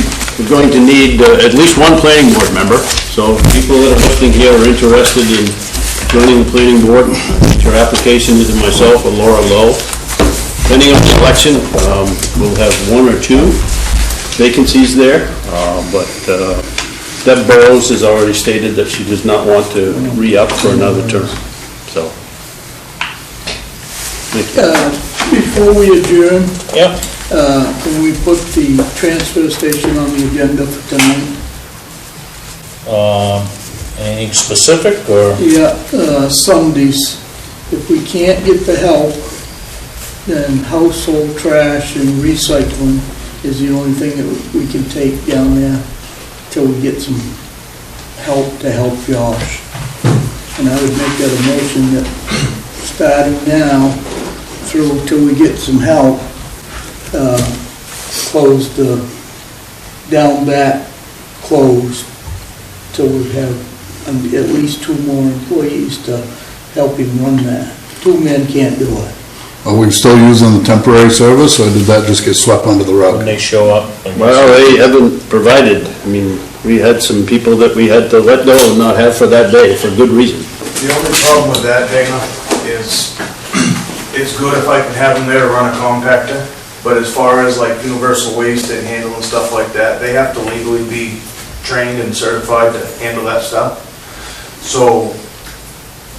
[SPEAKER 4] going to need at least one planning board member, so people that are listening here are interested in joining the planning board, your application is to myself or Laura Lowe. Depending on the election, we'll have 1 or 2 vacancies there, but Deb Burrows has already stated that she does not want to re-up for another term, so. Thank you.
[SPEAKER 3] before we adjourn,
[SPEAKER 1] Yeah,
[SPEAKER 3] can we put the transfer station on the agenda for tonight?
[SPEAKER 1] anything specific, or?
[SPEAKER 3] Yeah, Sundays, if we can't get the help, then household trash and recycling is the only thing that we can take down there till we get some help to help Josh. And I would make that a motion that starting now through till we get some help, close the down back closed till we have at least 2 more employees to help him run that. 2 men can't do it.
[SPEAKER 6] Are we still using the temporary service, or did that just get swept under the
[SPEAKER 1] When
[SPEAKER 6] rug?
[SPEAKER 1] they show up?
[SPEAKER 4] Well, they haven't provided, I mean, we had some people that we had to let go and not have for that day, for good reason.
[SPEAKER 2] The only problem with that, Dana, is it's good if I can have them there to run a compactor, but as far as like universal waste and handling stuff like that, they have to legally be trained and certified to handle that stuff. So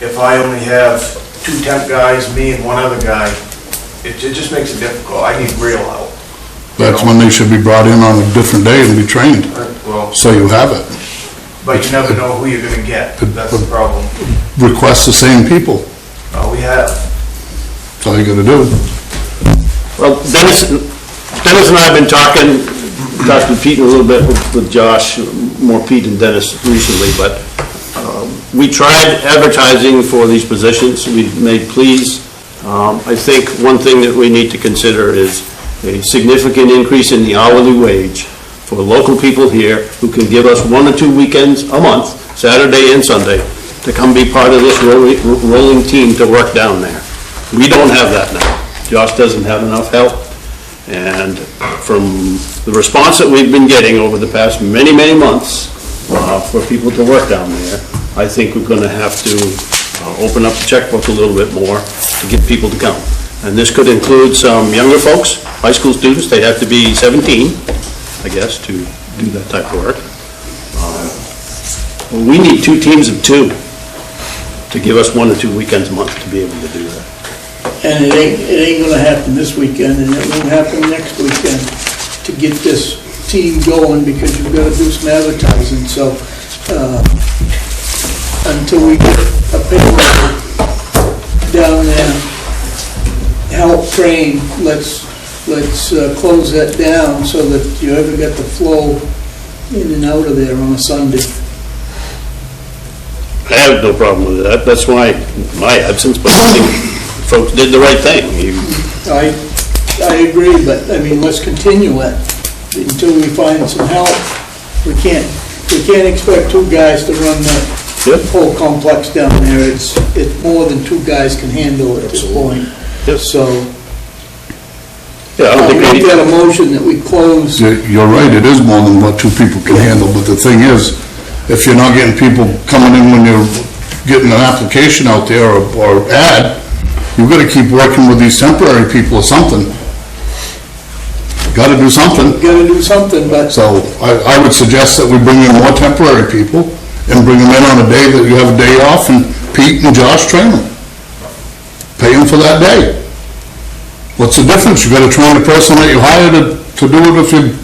[SPEAKER 2] if I only have 2 temp guys, me and 1 other guy, it just makes it difficult. I need real help.
[SPEAKER 6] That's when they should be brought in on a different day and be trained,
[SPEAKER 2] Well,
[SPEAKER 6] so you have it.
[SPEAKER 2] but you never know who you're gonna get. That's the problem.
[SPEAKER 6] Request the same people,
[SPEAKER 2] We have.
[SPEAKER 6] that's all you gotta do.
[SPEAKER 4] Well, Dennis and I have been talking to Pete a little bit with Josh, more Pete and Dennis recently, but we tried advertising for these positions, we made pleas. I think one thing that we need to consider is a significant increase in the hourly wage for local people here who can give us 1 or 2 weekends a month, Saturday and Sunday, to come be part of this rolling team to work down there. We don't have that now. Josh doesn't have enough help. And from the response that we've been getting over the past many, many months for people to work down there, I think we're going to have to open up the checkbook a little bit more to get people to come. And this could include some younger folks, high school students. They have to be 17, I guess, to do that type of work. We need 2 teams of 2 to give us 1 or 2 weekends a month to be able to do that.
[SPEAKER 3] And it ain't gonna happen this weekend, and it won't happen next weekend to get this team going, because you've gotta do some advertising, so, until we get a paper down there, help train, let's close that down so that you ever get the flow in and out of there on a Sunday.
[SPEAKER 4] I have no problem with that. That's why my absence, but I think folks did the right thing.
[SPEAKER 3] I agree, but, I mean, let's continue it until we find some help. We can't expect 2 guys to run the whole complex down there. It's more than 2 guys can handle at this point. So,
[SPEAKER 4] Yeah, I don't think
[SPEAKER 3] we
[SPEAKER 4] we
[SPEAKER 3] got a motion that we close.
[SPEAKER 6] You're right, it is more than what 2 people can handle, but the thing is, if you're not getting people coming in when you're getting an application out there or ad, you've got to keep working with these temporary people or something. Got to do something.
[SPEAKER 3] Got to do something, but
[SPEAKER 6] So I would suggest that we bring in more temporary people and bring them in on a day that you have a day off, and Pete and Josh train them. Pay them for that day. What's the difference? You got to train the person that you hired to do it if you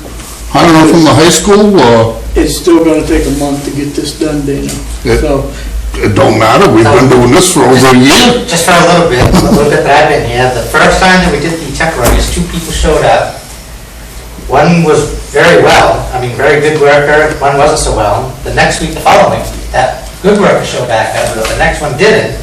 [SPEAKER 6] hire them from the high school, or
[SPEAKER 3] it's still gonna take a month to get this done, Dana. So,
[SPEAKER 6] it don't matter. We've been doing this for over a year.
[SPEAKER 12] Just for a little bit that I've been here, the first time that we did the temporaries, 2 people showed up. One was very well, very good worker, one wasn't so well. The next week, the following, that good worker showed back up, but the next one didn't.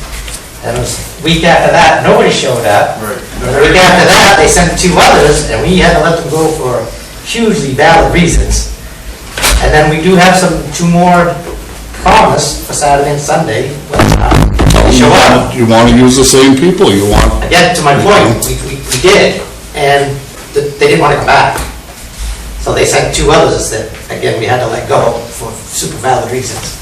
[SPEAKER 12] And it was the week after that, nobody showed up.
[SPEAKER 2] Right.
[SPEAKER 12] And the week after that, they sent 2 others, and we had to let them go for hugely valid reasons. And then we do have 2 more promised for Saturday and Sunday. Show up.
[SPEAKER 6] You want to use the same people. You want.
[SPEAKER 12] Again, to my point, we did, and they didn't want to come back. So they sent 2 others that, again, we had to let go for super valid reasons.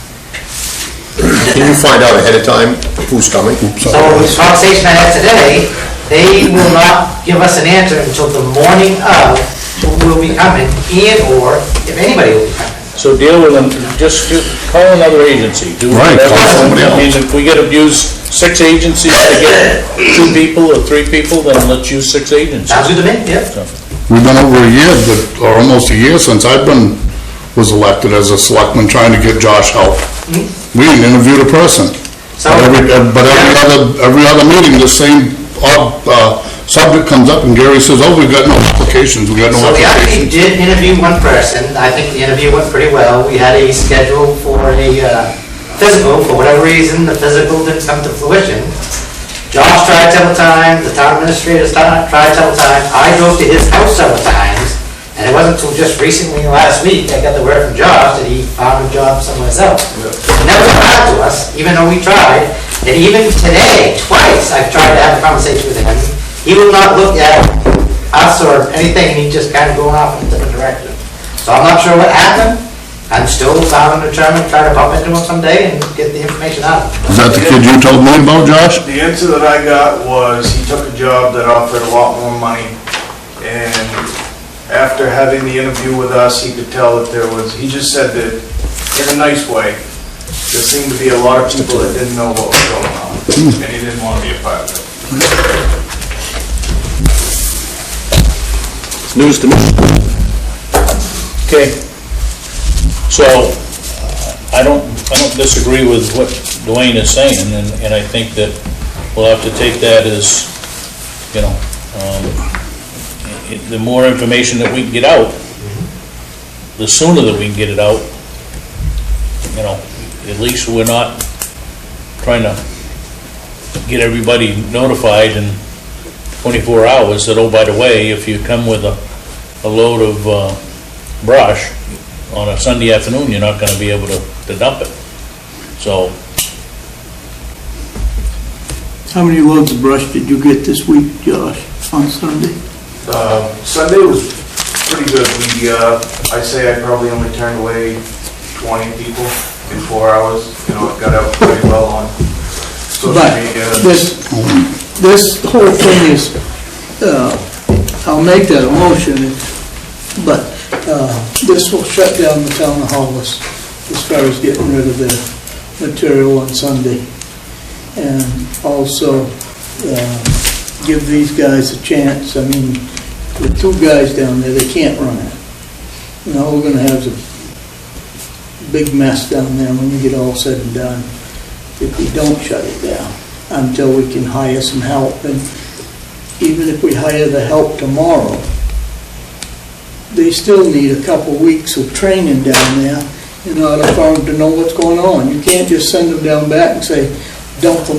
[SPEAKER 7] Can you find out ahead of time who's coming?
[SPEAKER 12] So this conversation I had today, they will not give us an answer until the morning of who will be coming, and/or if anybody will be coming.
[SPEAKER 1] So deal with them, just call another agency. Do
[SPEAKER 6] Right,
[SPEAKER 1] whatever.
[SPEAKER 6] call somebody else.
[SPEAKER 1] I mean, if we gotta use 6 agencies to get 2 people or 3 people, then let's use 6 agencies.
[SPEAKER 12] Sounds good to me, yeah.
[SPEAKER 6] We've been over a year, or almost a year since was elected as a selectman trying to get Josh help. We didn't interview the person.
[SPEAKER 12] So,
[SPEAKER 6] But every other meeting, the same subject comes up, and Gary says, "Oh, we've got no applications, we got no
[SPEAKER 12] so we actually
[SPEAKER 6] applications."
[SPEAKER 12] did interview one person. I think the interview went pretty well. We had a schedule for a physical. For whatever reason, the physical didn't come to fruition. Josh tried several times, the town administrator tried several times. I drove to his house several times, and it wasn't until just recently, last week, I got the word from Josh that he found a job somewhere else. He never got back to us, even though we tried. And even today, twice, I've tried to have a conversation with him. He will not look at us or anything, and he's just kind of going off in a different direction. So I'm not sure what happened. I'm still bound and determined to try to bump into him someday and get the information out of him.
[SPEAKER 6] Is that the kid you told me about, Josh?
[SPEAKER 2] The answer that I got was he took a job that offered a lot more money, and after having the interview with us, he could tell that he just said that, in a nice way, there seemed to be a lot of people that didn't know what was going on, and he didn't want to be a part of it.
[SPEAKER 4] news to me.
[SPEAKER 1] Okay. So, I don't disagree with what Dwayne is saying, and I think that we'll have to take that as, you know, the more information that we can get out, the sooner that we can get it out, you know, at least we're not trying to get everybody notified in 24 hours that, oh, by the way, if you come with a load of brush on a Sunday afternoon, you're not going to be able to dump it. So,
[SPEAKER 3] How many loads of brush did you get this week, Josh, on Sunday?
[SPEAKER 2] Sunday was pretty good. I'd say I probably only turned away 20 people in 4 hours. You know, it got out pretty well on social
[SPEAKER 3] But
[SPEAKER 2] media.
[SPEAKER 3] this whole thing is, I'll make that a motion, but this will shut down the town of Hollis as far as getting rid of the material on Sunday. And also give these guys a chance. I mean, with 2 guys down there, they can't run it. You know, we're gonna have a big mess down there when you get all said and done if we don't shut it down until we can hire some help. And even if we hire the help tomorrow, they still need a couple weeks of training down there in order for them to know what's going on. You can't just send them down back and say, dump them,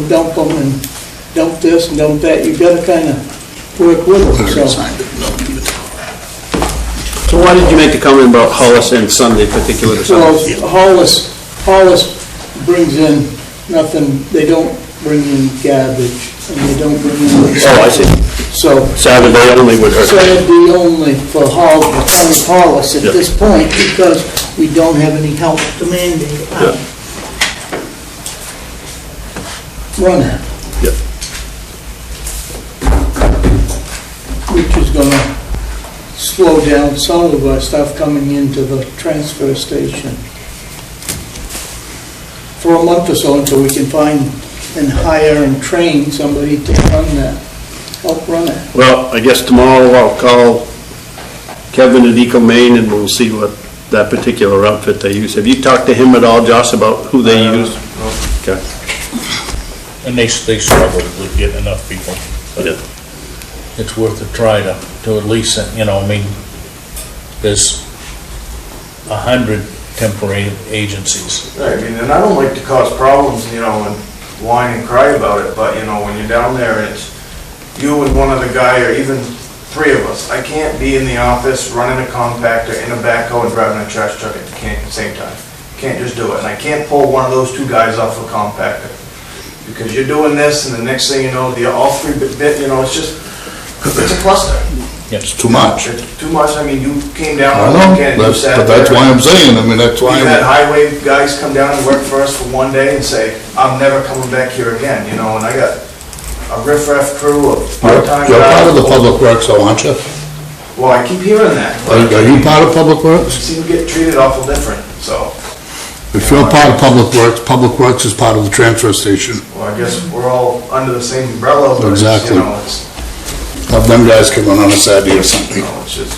[SPEAKER 3] and dump this and dump that. You've got to kind of work with them,
[SPEAKER 4] So why did you make the comment about Hollis and Sunday particular to Sunday?
[SPEAKER 3] Well, Hollis brings in nothing, they don't bring in garbage, and they don't bring in...
[SPEAKER 4] Oh, I see.
[SPEAKER 3] So...
[SPEAKER 4] Saturday only would hurt.
[SPEAKER 3] Saturday only for the town of Hollis at this point, because we don't have any help to mandate. Run it.
[SPEAKER 4] Yep.
[SPEAKER 3] Which is gonna slow down some of our stuff coming into the transfer station for a month or so until we can find and hire and train somebody to run that, help run it.
[SPEAKER 4] Well, I guess tomorrow I'll call Kevin at Eco Maine and we'll see what that particular outfit they use. Have you talked to him at all, Josh, about who they use? Okay.
[SPEAKER 1] and they struggle with getting enough people. But it's worth a try to at least, you know, I mean, there's 100 temporary agencies.
[SPEAKER 2] Right, I mean, and I don't like to cause problems, you know, and whine and cry about it, but, you know, when you're down there and it's you and one other guy, or even 3 of us, I can't be in the office running a compactor, in a backhoe, and driving a trash truck at the same time. Can't just do it, and I can't pull one of those 2 guys off a compactor. Because you're doing this, and the next thing you know, all 3 bit, you know, it's just, it's a cluster.
[SPEAKER 6] It's too much.
[SPEAKER 2] It's too much, I mean, you came down
[SPEAKER 6] I
[SPEAKER 2] on
[SPEAKER 6] know,
[SPEAKER 2] the weekend, you sat
[SPEAKER 6] but that's
[SPEAKER 2] there.
[SPEAKER 6] why I'm saying, I mean, that's why
[SPEAKER 2] You had
[SPEAKER 6] I'm...
[SPEAKER 2] highway guys come down and work for us for one day and say, I'm never coming back here again, you know, and I got a riff-raff crew of part-time guys.
[SPEAKER 6] You're part of the Public Works, though, aren't you?
[SPEAKER 2] Well, I keep hearing that.
[SPEAKER 6] Are you part of Public
[SPEAKER 2] You
[SPEAKER 6] Works?
[SPEAKER 2] seem to get treated awful different, so,
[SPEAKER 6] If you're part of Public Works is part of the transfer station.
[SPEAKER 2] well, I guess we're all under the same umbrella, but it's,
[SPEAKER 6] Exactly.
[SPEAKER 2] you know, it's,
[SPEAKER 6] Have them guys come in on a Saturday or something.
[SPEAKER 2] you know, it's just,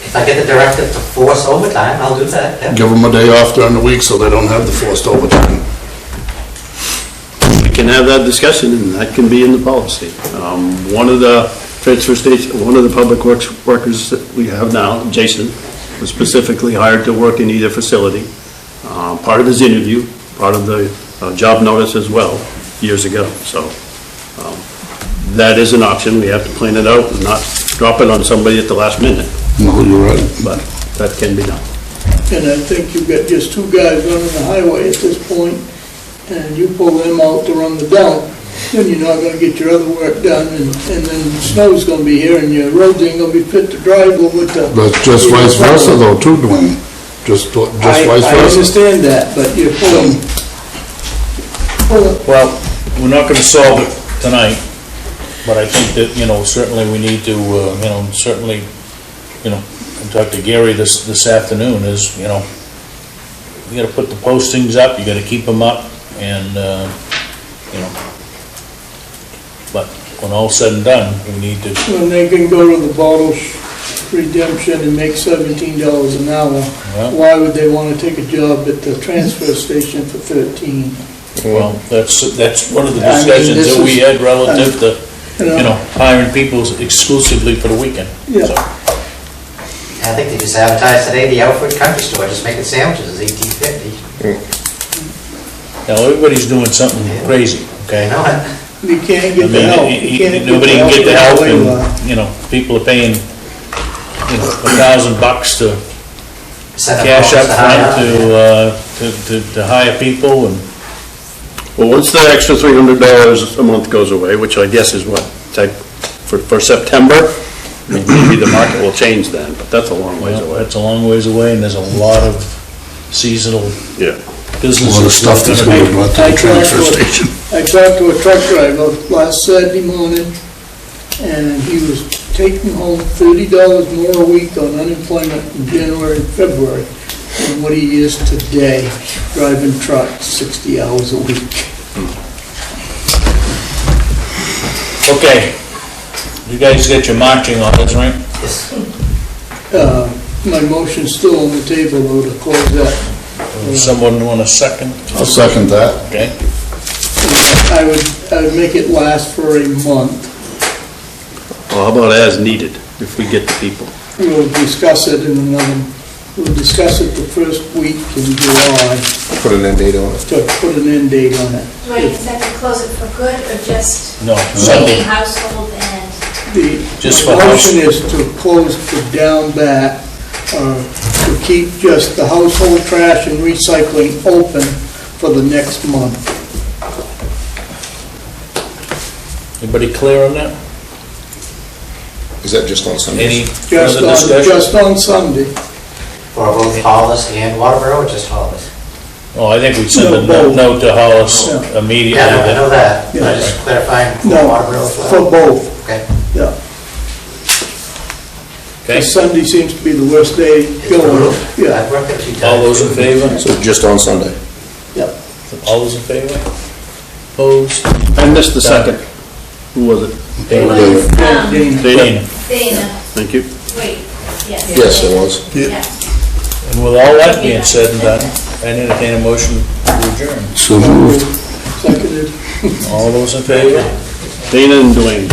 [SPEAKER 12] If I get the directive to force overtime, I'll do that, yeah.
[SPEAKER 6] Give them a day off during the week so they don't have the forced overtime.
[SPEAKER 4] We can have that discussion, and that can be in the policy. One of the transfer station, one of the public works workers that we have now, Jason, was specifically hired to work in either facility. Part of his interview, part of the job notice as well, years ago. So that is an option. We have to plan it out and not drop it on somebody at the last minute,
[SPEAKER 6] No, you're right.
[SPEAKER 4] but that can be done.
[SPEAKER 3] And I think you've got just 2 guys running the highway at this point, and you pull them out to run the dump, then you're not gonna get your other work done, and then snow's gonna be here, and your roads ain't gonna be fit to drive over to...
[SPEAKER 6] But just vice versa though, too, Dwayne. Just vice
[SPEAKER 3] I
[SPEAKER 6] versa.
[SPEAKER 3] understand that, but you're pulling...
[SPEAKER 1] Well, we're not gonna solve it tonight, but I think that, you know, certainly we need to, you know, certainly, you know, I talked to Gary this afternoon, is, you know, you gotta put the postings up, you gotta keep them up, and, you know, but when all's said and done, we need to,
[SPEAKER 3] When they can go to the bottle redemption and make $17 an hour,
[SPEAKER 1] Yeah.
[SPEAKER 3] why would they want to take a job at the transfer station for 13?
[SPEAKER 1] Well, that's one of the
[SPEAKER 3] I mean,
[SPEAKER 1] discussions
[SPEAKER 3] this
[SPEAKER 1] that we
[SPEAKER 3] is-
[SPEAKER 1] had relative to,
[SPEAKER 3] You
[SPEAKER 1] you
[SPEAKER 3] know,
[SPEAKER 1] know, hiring people exclusively for the weekend.
[SPEAKER 3] Yeah.
[SPEAKER 1] So,
[SPEAKER 12] I think they just advertised today, the Outfit Country Store, just making sandwiches, is $18.50.
[SPEAKER 1] Now, everybody's doing something crazy, okay?
[SPEAKER 12] You know it?
[SPEAKER 3] you can't
[SPEAKER 1] I
[SPEAKER 3] get the help. You
[SPEAKER 1] mean,
[SPEAKER 3] can't
[SPEAKER 1] nobody can get the
[SPEAKER 3] the
[SPEAKER 1] help,
[SPEAKER 3] way you are.
[SPEAKER 1] and, you know, people are paying, you know, $1,000 to
[SPEAKER 12] Set up
[SPEAKER 1] cash
[SPEAKER 12] homes
[SPEAKER 1] up
[SPEAKER 12] to hire
[SPEAKER 1] front
[SPEAKER 12] out.
[SPEAKER 1] to hire people, and
[SPEAKER 4] Well, once the extra $300 a month goes away, which I guess is what, for September, maybe the market will change then, but that's a long ways
[SPEAKER 1] well,
[SPEAKER 4] away.
[SPEAKER 1] that's a long ways away, and there's a lot of seasonal
[SPEAKER 4] Yeah.
[SPEAKER 1] businesses.
[SPEAKER 6] A lot of stuff that's
[SPEAKER 1] gonna
[SPEAKER 6] going
[SPEAKER 1] be-
[SPEAKER 6] to go out to the transfer station.
[SPEAKER 3] I talked to a truck driver last Saturday morning, and he was taking home $30 more a week on unemployment in January and February than what he is today, driving trucks 60 hours a week.
[SPEAKER 1] Okay, you guys got your marching orders, right?
[SPEAKER 12] Yes.
[SPEAKER 3] My motion's still on the table, though, to close that.
[SPEAKER 1] Someone want a second?
[SPEAKER 6] I'll second that.
[SPEAKER 1] Okay,
[SPEAKER 3] I would make it last for a month.
[SPEAKER 4] Well, how about as needed, if we get the people?
[SPEAKER 3] We'll discuss it we'll discuss it the first week in July
[SPEAKER 7] Put an end date on it.
[SPEAKER 3] to put an end date on it.
[SPEAKER 13] Do I have to close it for good or just
[SPEAKER 1] no,
[SPEAKER 13] taking
[SPEAKER 1] Sunday,
[SPEAKER 13] household and,
[SPEAKER 1] Just
[SPEAKER 3] The
[SPEAKER 1] for house-
[SPEAKER 3] motion is to close the down back, to keep just the household trash and recycling open for the next month.
[SPEAKER 1] anybody clear on that?
[SPEAKER 7] Is that just on Sunday?
[SPEAKER 1] Any
[SPEAKER 3] Just
[SPEAKER 1] further
[SPEAKER 3] on,
[SPEAKER 1] discussion?
[SPEAKER 3] just on Sunday.
[SPEAKER 12] For both Hollis and Waterboro, or just Hollis?
[SPEAKER 1] Oh, I think we send a
[SPEAKER 3] No, both.
[SPEAKER 1] note to Hollis
[SPEAKER 3] Yeah.
[SPEAKER 1] immediately.
[SPEAKER 12] Yeah, I know that,
[SPEAKER 3] Yeah.
[SPEAKER 12] I just clarifying for
[SPEAKER 3] No,
[SPEAKER 12] Waterboro as well.
[SPEAKER 3] for both,
[SPEAKER 12] Okay.
[SPEAKER 3] yeah.
[SPEAKER 1] Okay,
[SPEAKER 3] Sunday seems to be the worst day going. Yeah,
[SPEAKER 12] I've worked it a few times.
[SPEAKER 1] all those in favor?
[SPEAKER 7] So just on Sunday?
[SPEAKER 3] yeah.
[SPEAKER 1] All those in favor? Opposed?
[SPEAKER 4] I missed the second. Who was it?
[SPEAKER 1] Dana.
[SPEAKER 3] Dana.
[SPEAKER 1] Dana.
[SPEAKER 13] Dana,
[SPEAKER 4] Thank you.
[SPEAKER 13] wait, yes.
[SPEAKER 7] Yes, it was.
[SPEAKER 13] Yes.
[SPEAKER 1] And with all that being said and done, I entertain a motion to adjourn.
[SPEAKER 6] So moved.
[SPEAKER 3] Seconded.
[SPEAKER 1] All those in favor?
[SPEAKER 4] Dana and Dwayne.